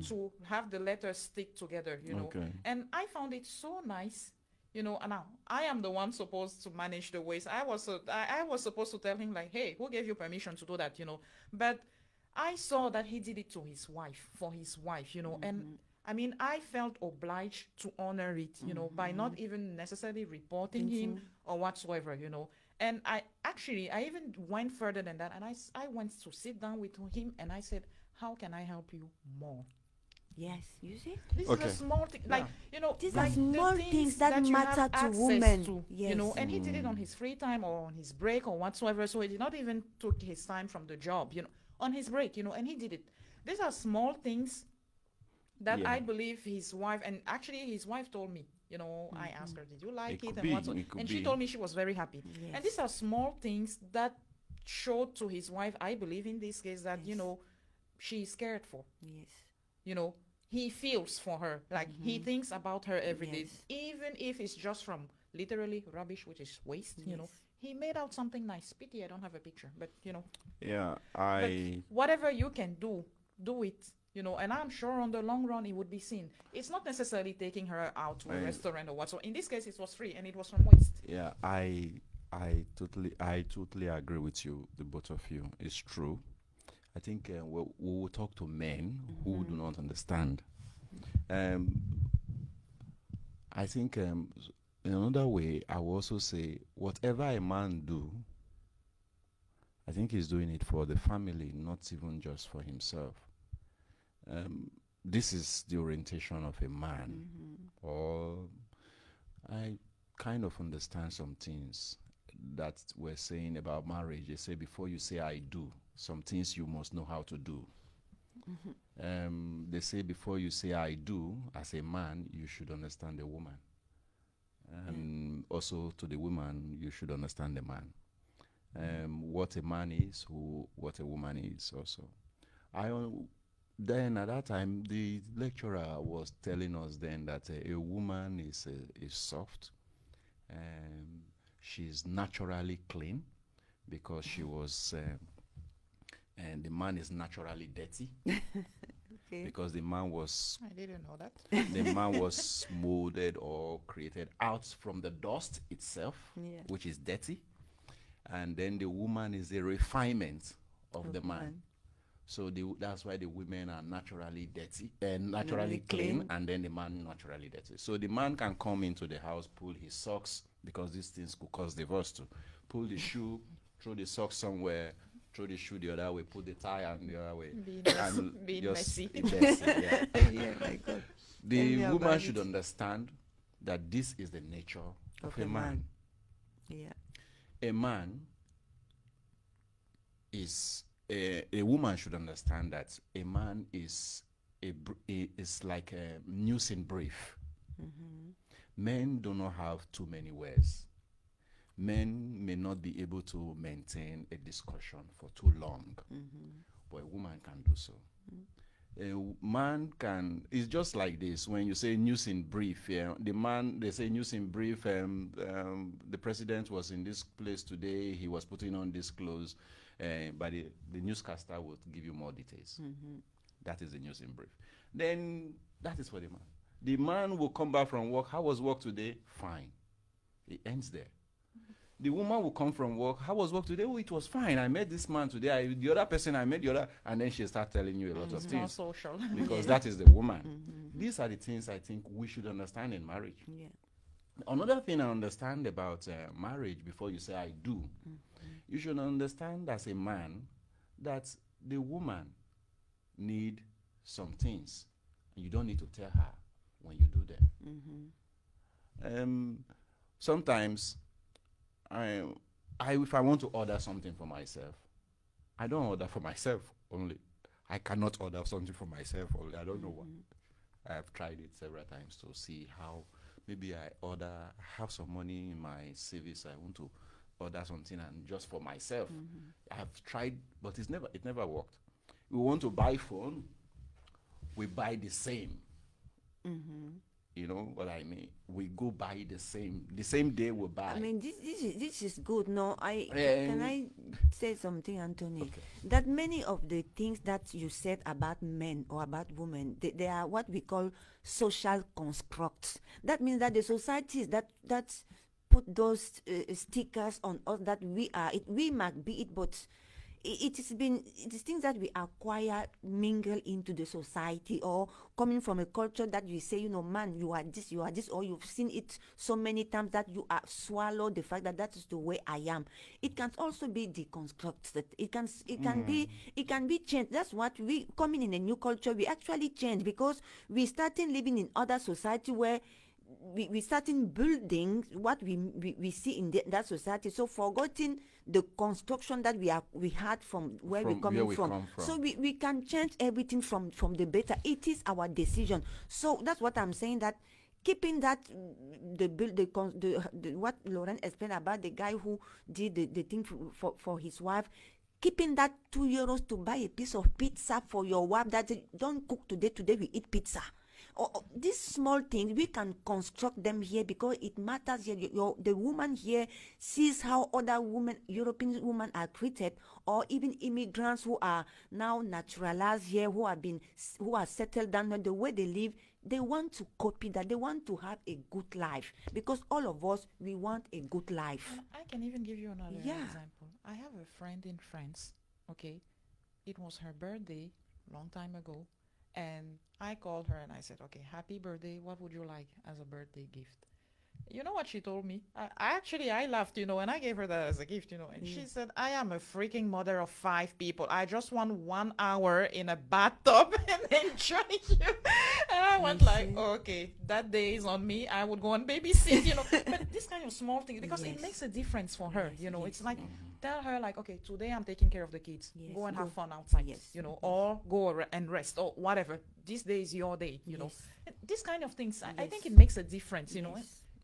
to have the letters stick together, Okay. And I found it so nice. And now I am the one supposed to manage the waste. I was supposed to tell him, like, hey, who gave you permission to do that, But I saw that he did it to his wife, for his wife, and I mean, I felt obliged to honor it, by not even necessarily reporting him or whatsoever, And I even went further than that, and I went to sit down with him, and I said, how can I help you more? Yes, you see? This Okay. is a small thing, like, These like are the small things that you matter have to access women. to, Yes. And he did it on his free time or on his break or whatsoever. So he did not even took his time from the job, on his break, and he did it. These are small things that Yeah. I believe his wife, and actually his wife told me, I asked her, did you like It it? could And be, whatsoever. it could And she be. told me she was very happy. Yes. And these are small things that showed to his wife, I believe in this case, that, she's cared for. Yes. He feels for her, like he thinks about her every day, Yes. even if it's just from literally rubbish, which is waste. Yes. He made out something nice. Pity I don't have a picture, but Yeah, but whatever you can do it. And I'm sure on the long run it would be seen. It's not necessarily taking her out to a Right. restaurant or whatsoever. In this case, it was free and it was from waste. Yeah, I totally agree with you, the both of you. It's true. I think we will talk to men who do not understand. I think in another way, I will also say whatever a man do, I think he's doing it for the family, not even just for himself. This is the orientation of a man, or I kind of understand some things that we're saying about marriage. They say before you say I do, some things you must know how to do. They say before you say I do, as a man, you should understand the woman. And also to the woman, you should understand the man. What a man is, what a woman is also. Then at that time, the lecturer was telling us then that a woman is soft. She's naturally clean because she was, and the man is naturally dirty. Okay. Because the man was I didn't know that. the man was molded or created out from the dust itself, Yeah. which is dirty, and then the woman is a refinement of the man. So that's why the women are naturally dirty and naturally clean, and then the man naturally dirty. So the man can come into the house, pull his socks, because these things could cause divorce too. Pull the shoe, throw the socks somewhere, throw the shoe the other way, put the tie on the other way. Being just messy. messy, yeah. Yeah, my God. Tell The me woman about should it. understand that this is the nature of Of a a man. man. Yeah. A man is a woman should understand that a man is is like a news in brief. Men do not have too many words. Men may not be able to maintain a discussion for too long, but a woman can do so. A man can, it's just like this. When you say news in brief, yeah, the man, they say news in brief, the president was in this place today, he was putting on this clothes, but the newscaster would give you more details. That is the news in brief. Then that is for the man. The man will come back from work. How was work today? Fine. It ends there. The woman will come from work. How was work today? Oh, it was fine. I met this man today. The other person, I met the other. And then she start telling you a lot of things. More social. Because that is the woman. These are the things I think we should understand in marriage. Yeah. Another thing I understand about marriage before you say I do, you should understand as a man that the woman need some things. And you don't need to tell her when you do them. Sometimes if I want to order something for myself, I don't order for myself only. I cannot order something for myself only. I don't know why. I have tried it several times to see how maybe I have some money in my savings. I want to order something and just for myself. I have tried, but it never worked. We want to buy phone, we buy the same. You know what I mean? We go buy the same day we buy. I mean, this is good. No, Yeah. can I say something, Anthony? Okay. That many of the things that you said about men or about women, they are what we call social constructs. That means that the societies that put those stickers on us that we are it, we might be it, but it is things that we acquire, mingle into the society, or coming from a culture that you say, man, you are this, or you've seen it so many times that you are swallowed the fact that that is the way I am. It can also be deconstructed. It can be changed. That's what we coming in a new culture. We actually change because we starting living in other society where we starting building what we see in that society, so forgetting the construction that we had from where we coming from. So we can change everything from the better. It is our decision. So that's what I'm saying, that keeping that what Lorraine explained about the guy who did the thing for his wife, keeping that €2 to buy a piece of pizza for your wife, that don't cook today we eat pizza. Or these small things, we can construct them here because it matters here. The woman here sees how other women, European women, are treated, or even immigrants who are now naturalized here, who are settled down here, the way they live. They want to copy that. They want to have a good life, because all of us, we want a good life. I can even give you another example. I have a friend in France. Okay, it was her birthday long time ago. And I called her and I said, okay, happy birthday. What would you like as a birthday gift? You know what she told me? I laughed, and I gave her that as a gift, and she said, I am a freaking mother of 5 people. I just want 1 hour in a bathtub and enjoy you. And I went like, okay, that day is on me. I would go and babysit, But this kind of small thing, because it makes a difference for her, It's like, tell her like, okay, today I'm taking care of the kids. Go and have fun outside, or go and rest, or whatever. This day is your day, you know. And this kind of things, I think it makes a difference,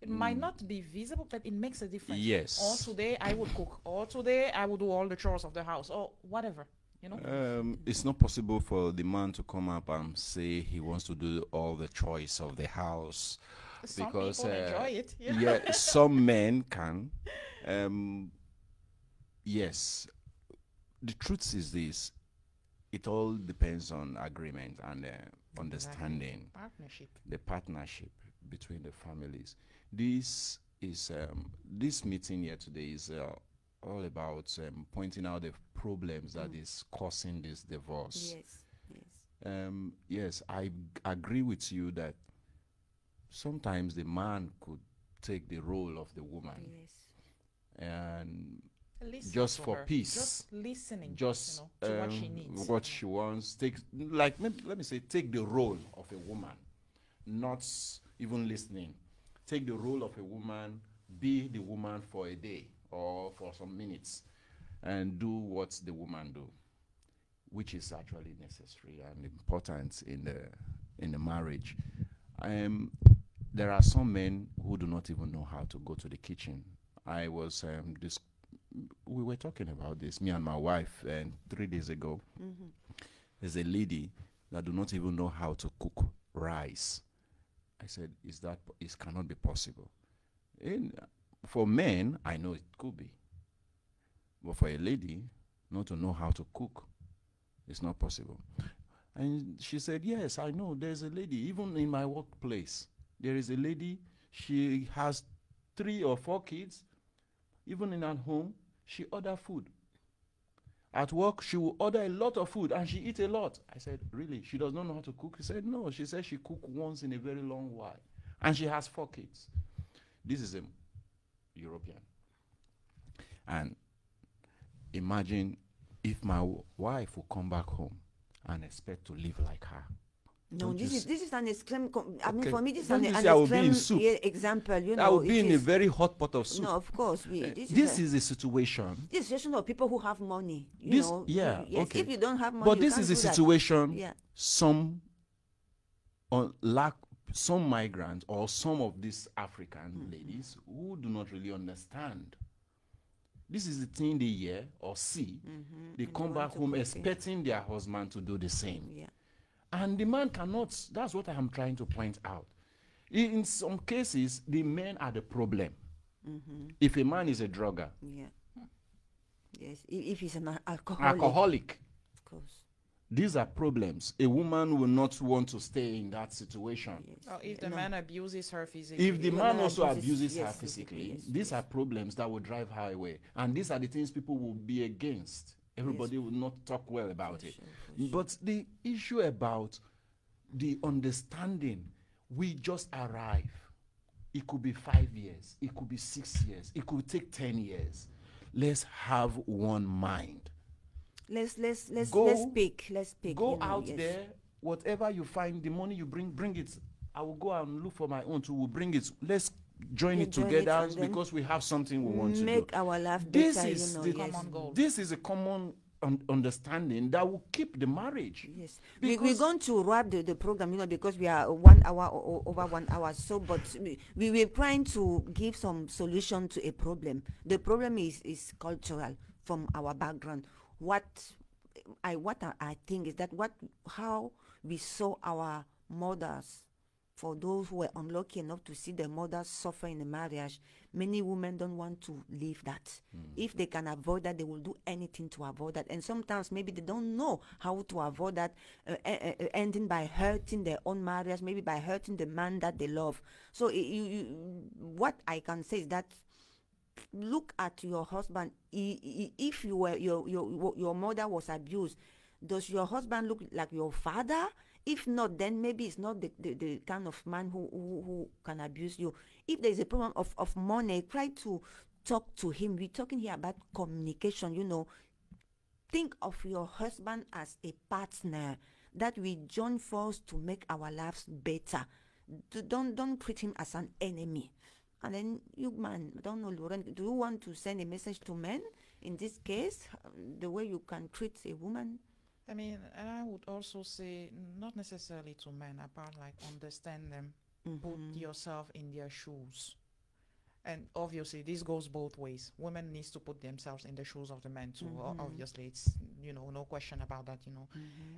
It might not be visible, but it makes a difference. Yes. Or today I would cook, or today I would do all the chores of the house, or whatever, It's not possible for the man to come up and say he wants to do all the chores of the house. Some because people enjoy it. yeah, some men can. Yes. The truth is this: it all depends on agreement and understanding. Partnership. The partnership between the families. This is this meeting here today is all about pointing out the problems that is causing this divorce. Yes, I agree with you that sometimes the man could take the role of the woman, and Listen just to for her. peace, just listening, just to what she needs, what she wants. Let me say, take the role of a woman, not even listening. Take the role of a woman, be the woman for a day or for some minutes, and do what the woman do, which is actually necessary and important in the marriage. There are some men who do not even know how to go to the kitchen. We were talking about this, me and my wife, and 3 days ago. There's a lady that do not even know how to cook rice. I said, it cannot be possible. For men, I know it could be. But for a lady, not to know how to cook, it's not possible. And she said, yes, I know. There's a lady, even in my workplace, there is a lady, she has 3 or 4 kids. Even in her home, she orders food. At work, she will order a lot of food and she eats a lot. I said, really? She does not know how to cook? He said, no. She said she cooks once in a very long while. And she has 4 kids. This is a European. And imagine if my wife will come back home and expect to live like her. No, this is an extreme. I mean, Okay. for me, this is Don't an you say I will be in extreme soup? example. You I know, will be it in a is- very hot pot of soup. No, of course. This is a situation. this situation of people who have money. You This- know, yeah, yes, okay. if you don't have money, But you this can't is a do that. situation Yeah. some migrants or some of these African ladies who do not really understand. This is the thing they hear or see. They And come they back want to home copy. expecting their husband to do the same. Yeah. And the man cannot. That's what I am trying to point out. In some cases, the men are the problem. If a man is a drugger, Yeah. Yes. If he's an alcoholic, alcoholic, of course. these are problems. A woman will not want to stay in that situation. Yes. Or if the No. man abuses her physically. If the Yeah, man man also abuses- abuses her yes, physically, yes, these are problems that will drive her away. And these are the things people will be against. Everybody will not talk well about it. But the issue about the understanding, we just arrive. It could be 5 years. It could be 6 years. It could take 10 years. Let's have one mind. Let's Go- speak. Let's speak. Go you know, out yes. there, whatever you find, the money you bring it. I will go and look for my own too. We'll bring it. Let's join Yeah, it join it together and then because we have something we want to do. Make our life This better. is You know, the yes. common goal. This is a common understanding that will keep the marriage. Yes, we're Because- going to wrap the program, you know, because we are 1 hour over 1 hour. So, but we were trying to give some solution to a problem. The problem is cultural from our background. What I think is that how we saw our mothers. For those who were unlucky enough to see their mothers suffer in a marriage, many women don't want to leave that. If they can avoid that, they will do anything to avoid that. And sometimes maybe they don't know how to avoid that, ending by hurting their own marriage, maybe by hurting the man that they love. So what I can say is that look at your husband. If you were your mother was abused, does your husband look like your father? If not, then maybe it's not the kind of man who can abuse you. If there's a problem of money, try to talk to him. We're talking here about communication, you know. Think of your husband as a partner that we join force to make our lives better. Don't treat him as an enemy. And then you, man, I don't know, Lorraine, do you want to send a message to men in this case, the way you can treat a woman? I mean, and I would also say, not necessarily to men, about like understand them, put yourself in their shoes. And obviously, this goes both ways. Women needs to put themselves in the shoes of the men too. Obviously, it's, you know, no question about that, you know.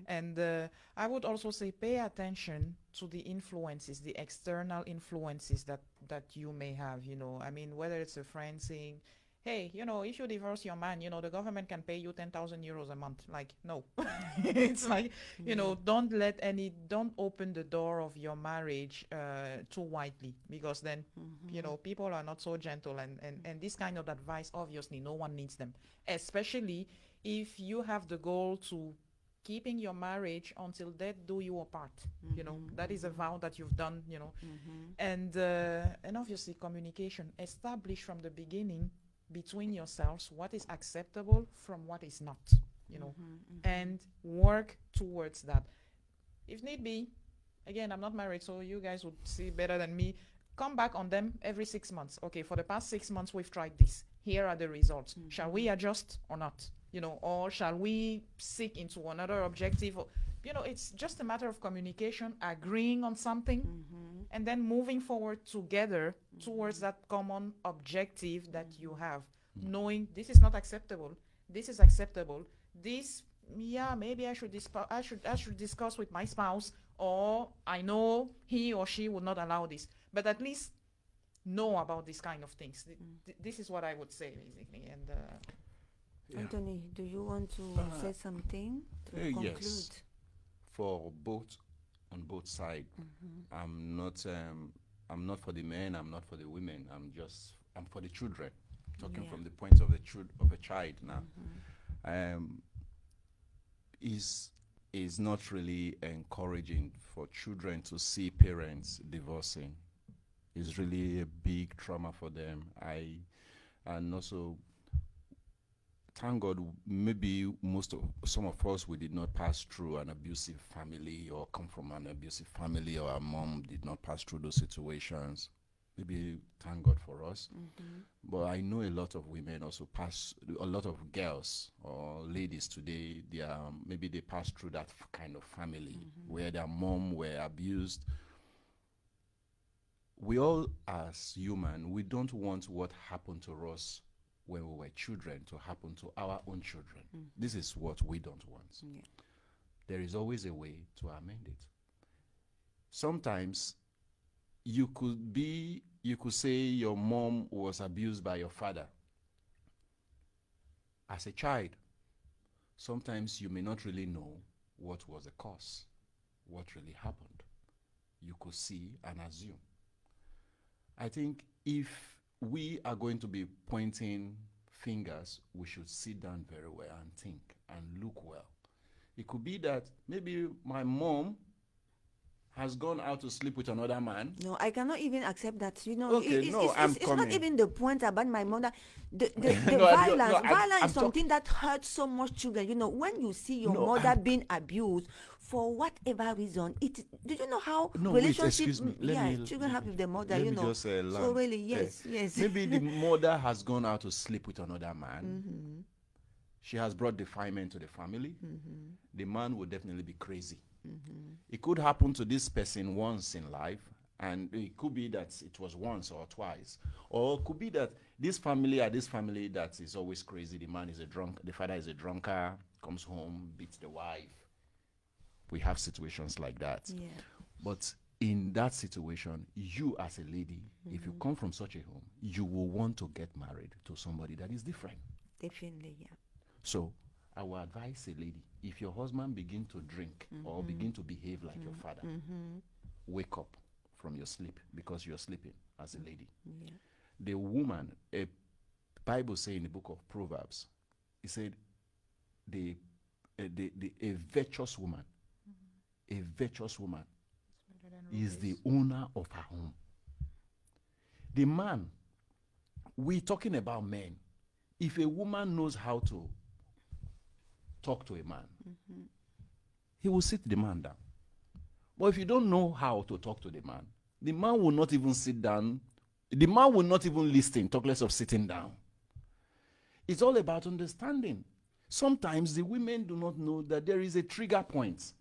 And I would also say, pay attention to the influences, the external influences that you may have, you know. I mean, whether it's a friend saying, hey, you know, if you divorce your man, you know, the government can pay you 10,000 euros a month. Like, no. It's like, you know, don't open the door of your marriage too widely, because then, you know, people are not so gentle. And this kind of advice, obviously, no one needs them. Especially if you have the goal to keeping your marriage until death do you apart. You know, that is a vow that you've done, you know. And obviously communication, establish from the beginning between yourselves what is acceptable from what is not, you know, and work towards that. If need be, again, I'm not married, so you guys would see better than me. Come back on them every 6 months. Okay, for the past 6 months, we've tried this. Here are the results. Shall we adjust or not? You know, or shall we seek into another objective? Or, you know, it's just a matter of communication, agreeing on something, and then moving forward together towards that common objective that you have, knowing this is not acceptable, this is acceptable, this yeah, maybe I should discuss with my spouse, or I know he or she would not allow this, but at least know about these kind of things. This is what I would say, basically. And Yeah. Anthony, do you want to say something to conclude? Yes. For both, on both sides, I'm not for the men, I'm not for the women. I'm for the children. Talking from the point of a child now. Is not really encouraging for children to see parents divorcing. It's really a big trauma for them. And also, thank God, maybe some of us, we did not pass through an abusive family or come from an abusive family, or our mom did not pass through those situations. Maybe thank God for us. But I know a lot of women also a lot of girls or ladies today, maybe they pass through that kind of family where their mom were abused. We all, as human, we don't want what happened to us when we were children to happen to our own children. This is what we don't want. There is always a way to amend it. Sometimes you could say your mom was abused by your father as a child. Sometimes you may not really know what was the cause, what really happened. You could see and assume. I think if we are going to be pointing fingers, we should sit down very well and think and look well. It could be that maybe my mom has gone out to sleep with another man. No, I cannot even accept that. You know, Okay, it's not even the point about my mother. The No, violence is something that hurts so much children. You know, when you see your mother being abused for whatever reason, do you know how relationships children have with their mother? You know, so really, yes. Maybe the mother has gone out to sleep with another man. She has brought defilement to the family. The man will definitely be crazy. It could happen to this person once in life, and it could be that it was once or twice, or it could be that this family that is always crazy. The man is a drunk, the father is a drunkard, comes home, beats the wife. We have situations like that. But in that situation, you as a lady, if you come from such a home, you will want to get married to somebody that is different. Definitely, yeah. So I will advise a lady, if your husband begin to drink or begin to behave like your father, wake up from your sleep, because you're sleeping as a lady. The woman, a Bible say in the book of Proverbs, it said a virtuous woman, is the owner of her home. The man, we're talking about men. If a woman knows how to talk to a man, he will sit the man down. But if you don't know how to talk to the man will not even sit down. The man will not even listen, talk less of sitting down. It's all about understanding. Sometimes the women do not know that there is a trigger point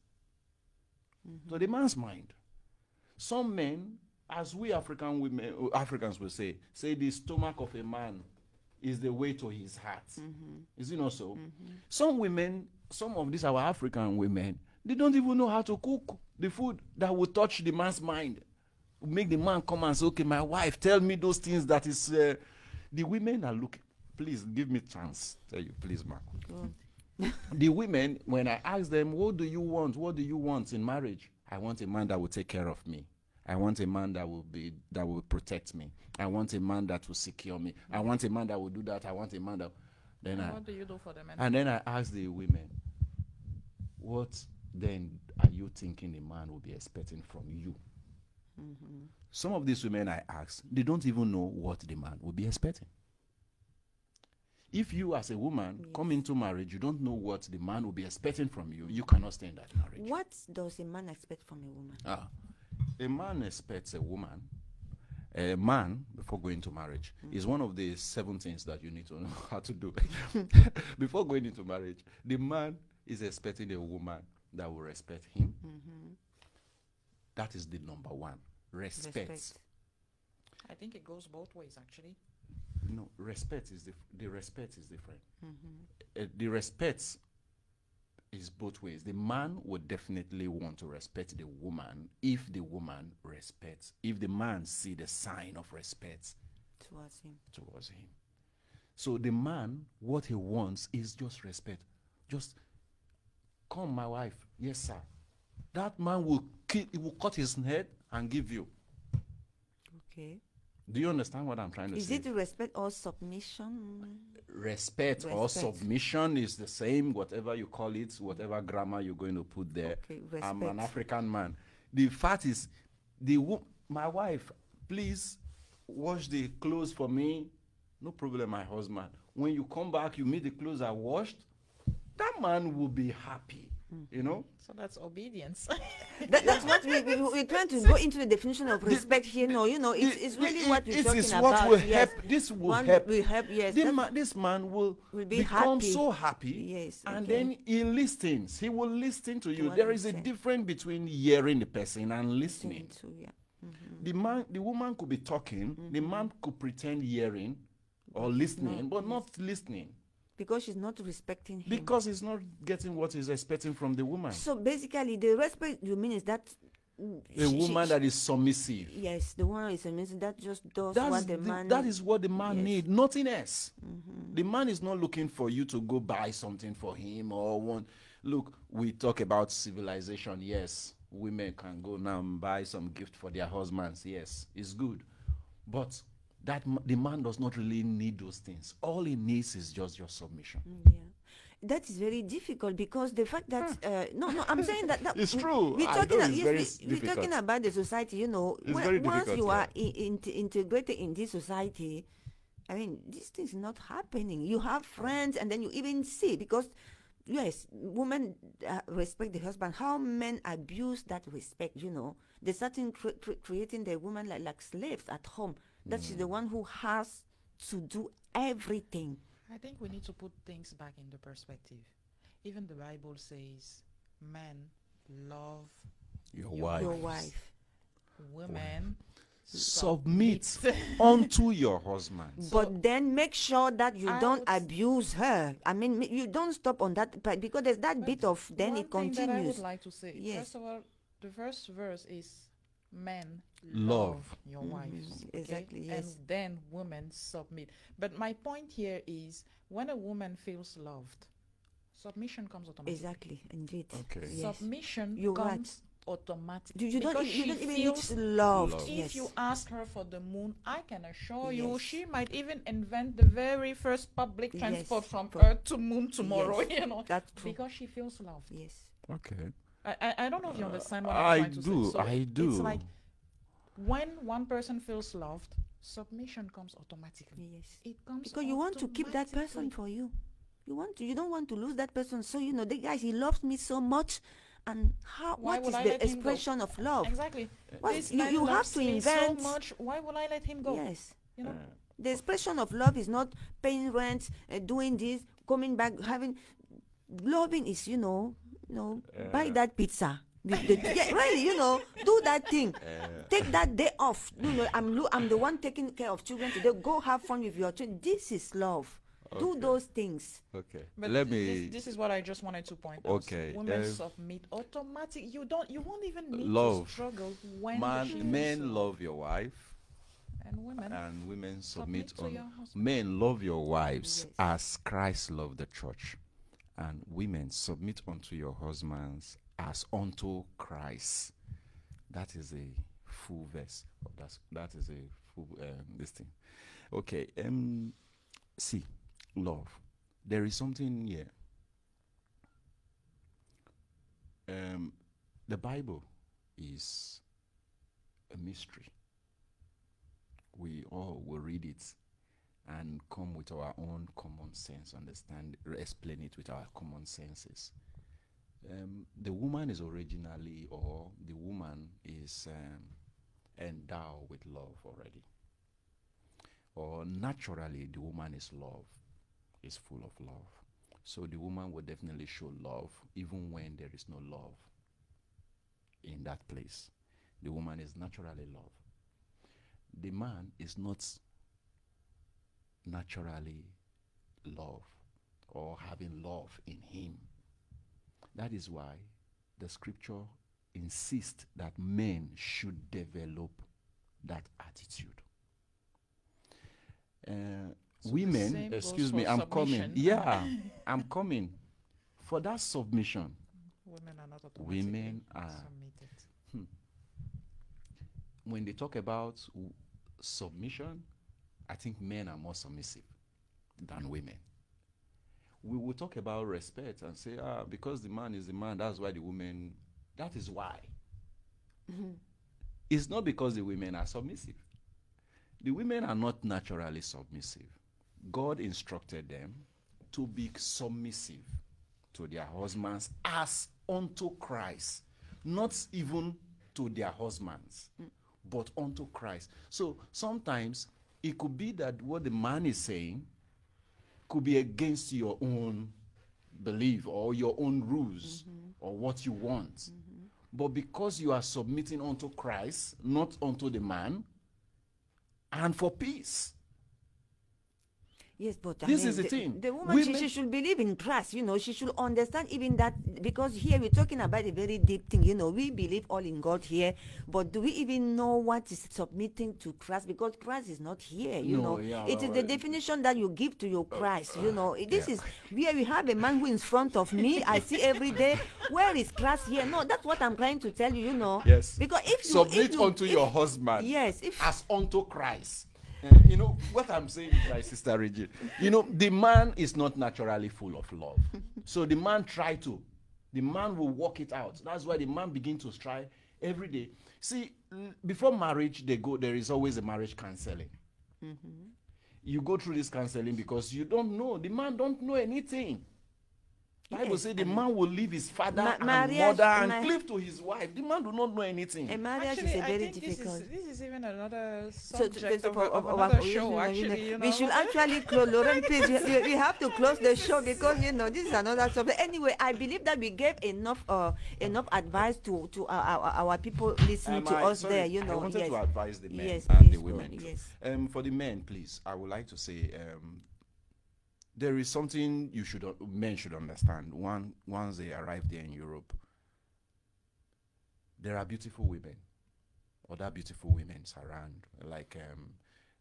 to the man's mind. Some men, as we Africans will say the stomach of a man is the way to his heart. Is it not so? Some women, some of these our African women, they don't even know how to cook the food that will touch the man's mind. Make the man come and say, okay, my wife, tell me those things that is... the women are looking... Please, give me a chance. Tell you, please, ma'am. The women, when I ask them, what do you want? What do you want in marriage? I want a man that will take care of me. I want a man that will protect me. I want a man that will secure me. I want a man that will do that. I want a man that... What do you do for the men? And then I ask the women, what then are you thinking a man will be expecting from you? Some of these women I ask, they don't even know what the man will be expecting. If you as a woman come into marriage, you don't know what the man will be expecting from you, you cannot stay in that marriage. What does a man expect from a woman? A man expects a man, before going to marriage, is one of the 7 things that you need to know how to do. Before going into marriage, the man is expecting a woman that will respect him. That is the number one. Respect. I think it goes both ways, actually. No, respect is the respect is different. The respect is both ways. The man would definitely want to respect the woman if the woman respects, if the man see the sign of respect towards him. So the man, what he wants is just respect. Just come, my wife. Yes, sir. That man will cut his head and give you. Okay. Do you understand what I'm trying to say? Is it respect or submission? Respect or submission is the same, whatever you call it, whatever grammar you're going to put there. Okay, I'm an African man. The fact is, my wife, please wash the clothes for me. No problem, my husband. When you come back, you meet the clothes are washed. That man will be happy, you know? So that's obedience. That's what we're trying to go into the definition of respect here. No, it's really what we're talking about. Will help. This will help. Will help, yes. This man will be become happy. so happy. Yes. And okay. then he listens. He will listen to you. There is a difference between hearing the person and listening. The woman could be talking. The man could pretend hearing or listening, but not listening. Because she's not respecting him. Because he's not getting what he's expecting from the woman. So basically, the respect you mean is that a woman that is submissive. Yes, the woman is submissive. That just does what the man. That is what the man needs. Nothing else. The man is not looking for you to go buy something for him or want. Look, we talk about civilization. Yes, women can go now and buy some gift for their husbands. Yes, it's good, but the man does not really need those things. All he needs is just your submission. Yeah. That is very difficult because the fact that no, I'm saying that it's true. We're talking about the society. Once you are integrated in this society, I mean, these things are not happening. You have friends, and then you even see because yes, women respect the husband. How men abuse that respect. They starting creating the woman like slaves at home. That is the one who has to do everything. I think we need to put things back into perspective. Even the Bible says, men love your wife. Women submit unto your husband. But then make sure that you don't abuse her. I mean, you don't stop on that part because there's that bit of then it continues. One thing that I would like to say, yes. First of all, the first verse is men love your wives. Okay? Exactly, yes. And then women submit. But my point here is when a woman feels loved, submission comes automatically. Exactly, indeed. Okay. Yes. Submission comes automatically. You don't even need loved. If yes. you ask her for the moon, I can assure yes. you she might even invent the very first public transport from Earth to moon tomorrow. Yes. That's true. Because she feels loved. Yes. Okay. I don't know if you understand what I'm trying to say. So I do. It's like when one person feels loved, submission comes automatically. Yes. It comes because you want to keep that person for you. You don't want to lose that person. So the guy, he loves me so much. And what is the expression of love? Exactly. You have to invent so much. Why will I let him go? Yes. The expression of love is not paying rent, doing this, coming back, having. Loving is buy that pizza. Really, do that thing. Take that day off. I'm the one taking care of children today. Go have fun with your children. This is love. Okay. Do those things. Okay. But this is what I just wanted to point out. Okay. Women submit automatic. You won't even need to struggle when men love your wife. And women submit on. Men love your wives as Christ loved the church. And women submit unto your husbands as unto Christ. That is a full verse. That is a full this thing. Okay. See, love. There is something here. The Bible is a mystery. We all will read it and come with our own common sense, explain it with our common senses. The woman is originally, or the woman is endowed with love already. Or naturally, the woman is full of love. So the woman will definitely show love even when there is no love in that place. The woman is naturally love. The man is not naturally love or having love in him. That is why the scripture insists that men should develop that attitude. So the Women, same goes excuse for me, I'm submission. coming. Yeah, I'm coming. For that submission, Women are not automatically women are, submitted. when they talk about submission, I think men are more submissive than women. We will talk about respect and say, because the man is the man, that's why the women, that is why. It's not because the women are submissive. The women are not naturally submissive. God instructed them to be submissive to their husbands as unto Christ, not even to their husbands, but unto Christ. So sometimes it could be that what the man is saying could be against your own belief or your own rules or what you want. But because you are submitting unto Christ, not unto the man, and for peace. Yes, but I This mean, is the thing. The woman, she Women- should believe in Christ, you know, she should understand even that, because here we're talking about a very deep thing, you know, we believe all in God here, but do we even know what is submitting to Christ? Because Christ is not here, you No, know. yeah, It is the definition that you give to your Christ, you know. This yeah. is where we have a man who is in front of me, I see every day. Where is Christ here? No, that's what I'm trying to tell you, you know. Yes. Because if you... Submit unto your husband Yes, if... as unto Christ. You know, what I'm saying is, my sister Regine, you know, the man is not naturally full of love. So the man the man will work it out. That's why the man begins to strive every day. See, before marriage, there is always a marriage counseling. You go through this counseling because you don't know. The man don't know anything. Bible Yes, says the man will leave his father and marriage- mother and cleave to his wife. The man do not know anything. A marriage Actually, is a I very think difficult... this is even another So subject of our another show, you know, actually, you know. we should actually close. Lorraine, please, we have to close the show because, you know, this is another subject. Anyway, I believe that we gave enough advice to our people listening to us sorry, there, you know. I wanted yes. to advise the men Yes, and please the go, women. yes. For the men, please, I would like to say there is something men should understand. Once they arrive there in Europe, there are beautiful women, other beautiful women around, like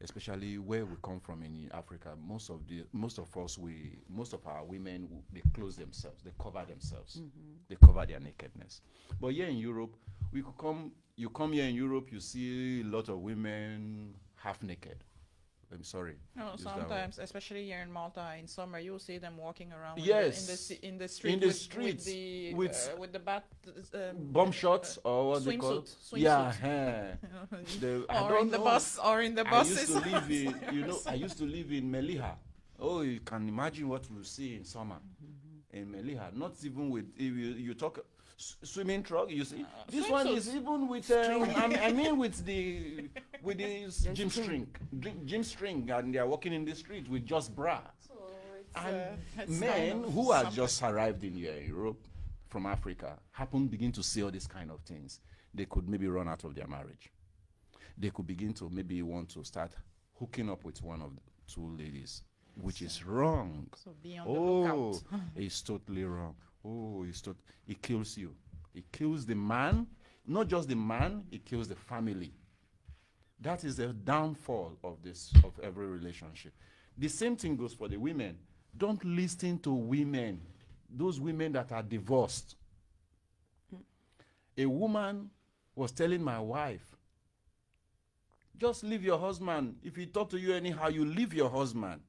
especially where we come from in Africa. Most of our women, they close themselves, they cover themselves, they cover their nakedness. But here in Europe, you come here in Europe, you see a lot of women half naked. I'm sorry. No, use that sometimes, especially here in Malta, in summer, you'll see them walking around Yes. in the street In the with streets, with the bat bomb shots or what they call swimsuit. yeah, I or don't in the know. bus, or in the I buses. used to live in I used to live in Meliha. Oh, you can imagine what we'll see in summer in Meliha. Not even with if you talk swimming truck, you see this one is even with I mean with the gym string, and they are walking in the street with just bra. So And it's men kind of who have something. just arrived in Europe from Africa begin to see all these kind of things. They could maybe run out of their marriage. They could begin to maybe want to start hooking up with one of the two ladies, which is wrong. So be on the lookout. It's totally wrong. Oh, it kills you. It kills the man, not just the man, it kills the family. That is the downfall of every relationship. The same thing goes for the women. Don't listen to women, those women that are divorced. A woman was telling my wife, just leave your husband. If he talk to you anyhow, you leave your husband.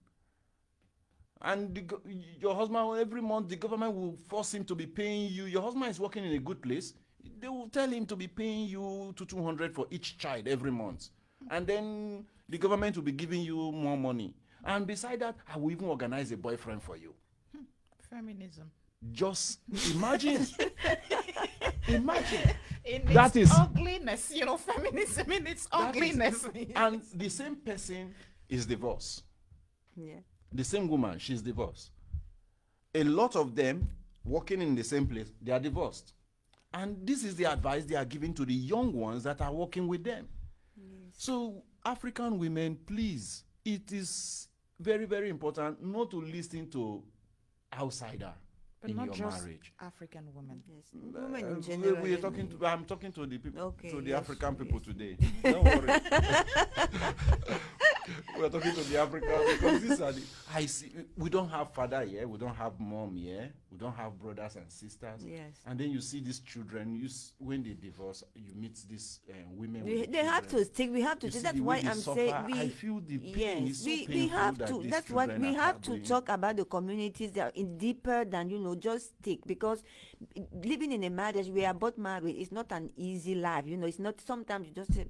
And your husband, every month, the government will force him to be paying you. Your husband is working in a good place. They will tell him to be paying you 200 for each child every month. And then the government will be giving you more money. And beside that, I will even organize a boyfriend for you. Feminism. Just imagine. Imagine. In That its is- ugliness, you know, feminism in its That is- ugliness. And the same person is divorced. Yeah. The same woman, she's divorced. A lot of them working in the same place, they are divorced. And this is the advice they are giving to the young ones that are working with them. Yes. So, African women, please, it is very, very important not to listen to outsider. But in not your just marriage. African women. Yes. Women in general. We are talking to. I'm talking to the people, Okay, to the yes, African people yes. today. Don't worry. We are talking to the African because these are the. I see. We don't have father here. We don't have mom here. We don't have brothers and sisters. Yes. And then you see these children. When they divorce, you meet these women. They with they have to children. stick. We have to You say see that's the why way they I'm suffer. saying we. I feel the pain is so we painful have that to. these That's what children we are have to harboring. talk about the communities that are in deeper than just stick, because living in a marriage, we are both married. It's not an easy life. It's not. Sometimes you just say,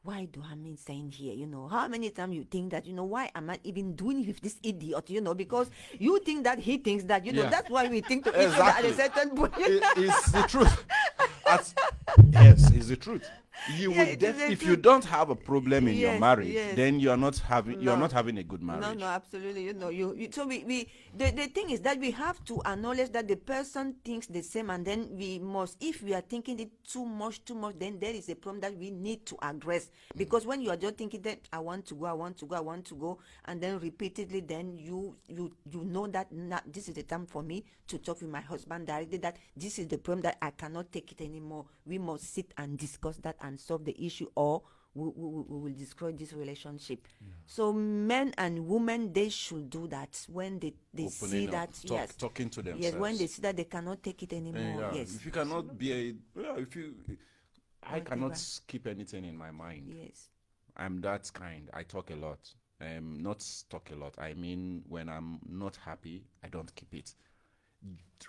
why do I mean saying here? How many times you think that, why am I even doing with this idiot? Because you think that he thinks that, Yeah. that's why we think to each other at a Exactly. certain point. It's the truth. Yes, it's the truth. You Yeah, would it is the if you truth. don't have a problem in your Yes, marriage, yes. then you're not having No. a good marriage. No, absolutely. So the thing is that we have to acknowledge that the person thinks the same, and then we must, if we are thinking it too much, then there is a problem that we need to address. Because when you are just thinking that I want to go, and then repeatedly, then you know that this is the time for me to talk with my husband directly, that this is the problem, that I cannot take it anymore. We must sit and discuss that and solve the issue, or we will destroy this relationship. So men and women, they should do that when they see Opening up, that, yes, talking to themselves. yes, when they see that they cannot take it anymore. Yeah, Yes, if you cannot I Not cannot right. keep anything in my mind. yes, I'm that kind. I talk a lot. Not talk a lot. I mean, when I'm not happy, I don't keep it.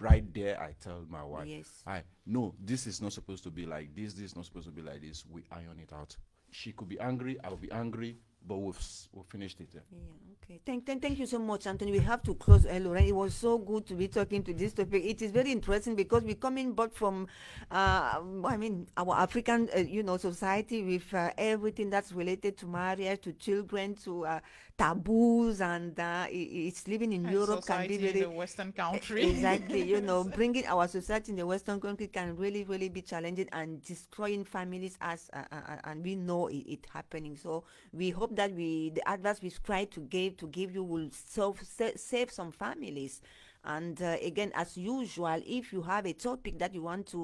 Right there, I tell my wife, yes. no, this is not supposed to be like this. This is not supposed to be like this. We iron it out. She could be angry. I'll be angry. But we've finished it. Yeah, okay. Thank you so much, Anthony. We have to close, Lorraine. It was so good to be talking to this topic. It is very interesting because we come in both from, our African, society, with everything that's related to marriage, to children, to taboos, and it's living in And Europe can be society in very the Western country. exactly. Bringing our society in the Western country can really, really be challenging and destroying families, and we know it happening. So we hope that the advice we try to give you will save some families. And again, as usual, if you have a topic that you want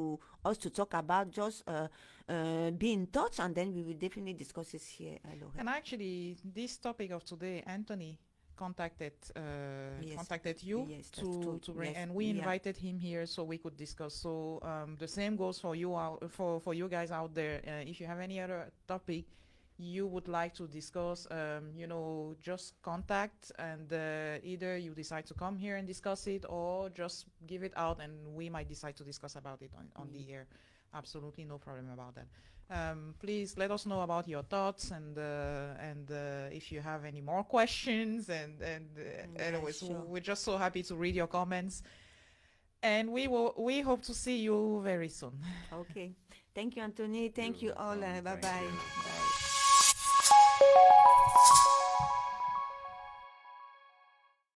us to talk about, just be in touch, and then we will definitely discuss this here. Lorraine. And actually, this topic of today, Anthony contacted Yes. contacted you Yes, that's true. to bring, Yes, and we yeah. invited him here so we could discuss. So the same goes for you for you guys out there. If you have any other topic you would like to discuss, just contact, and either you decide to come here and discuss it, or just give it out and we might decide to discuss about it on the air. Absolutely no problem about that. Please let us know about your thoughts, and if you have any more questions, and anyways, sure. we're just so happy to read your comments, and we hope to see you very soon. Okay. Thank you, Anthony. Thank you all. welcome. Bye-bye. Thank you. Bye.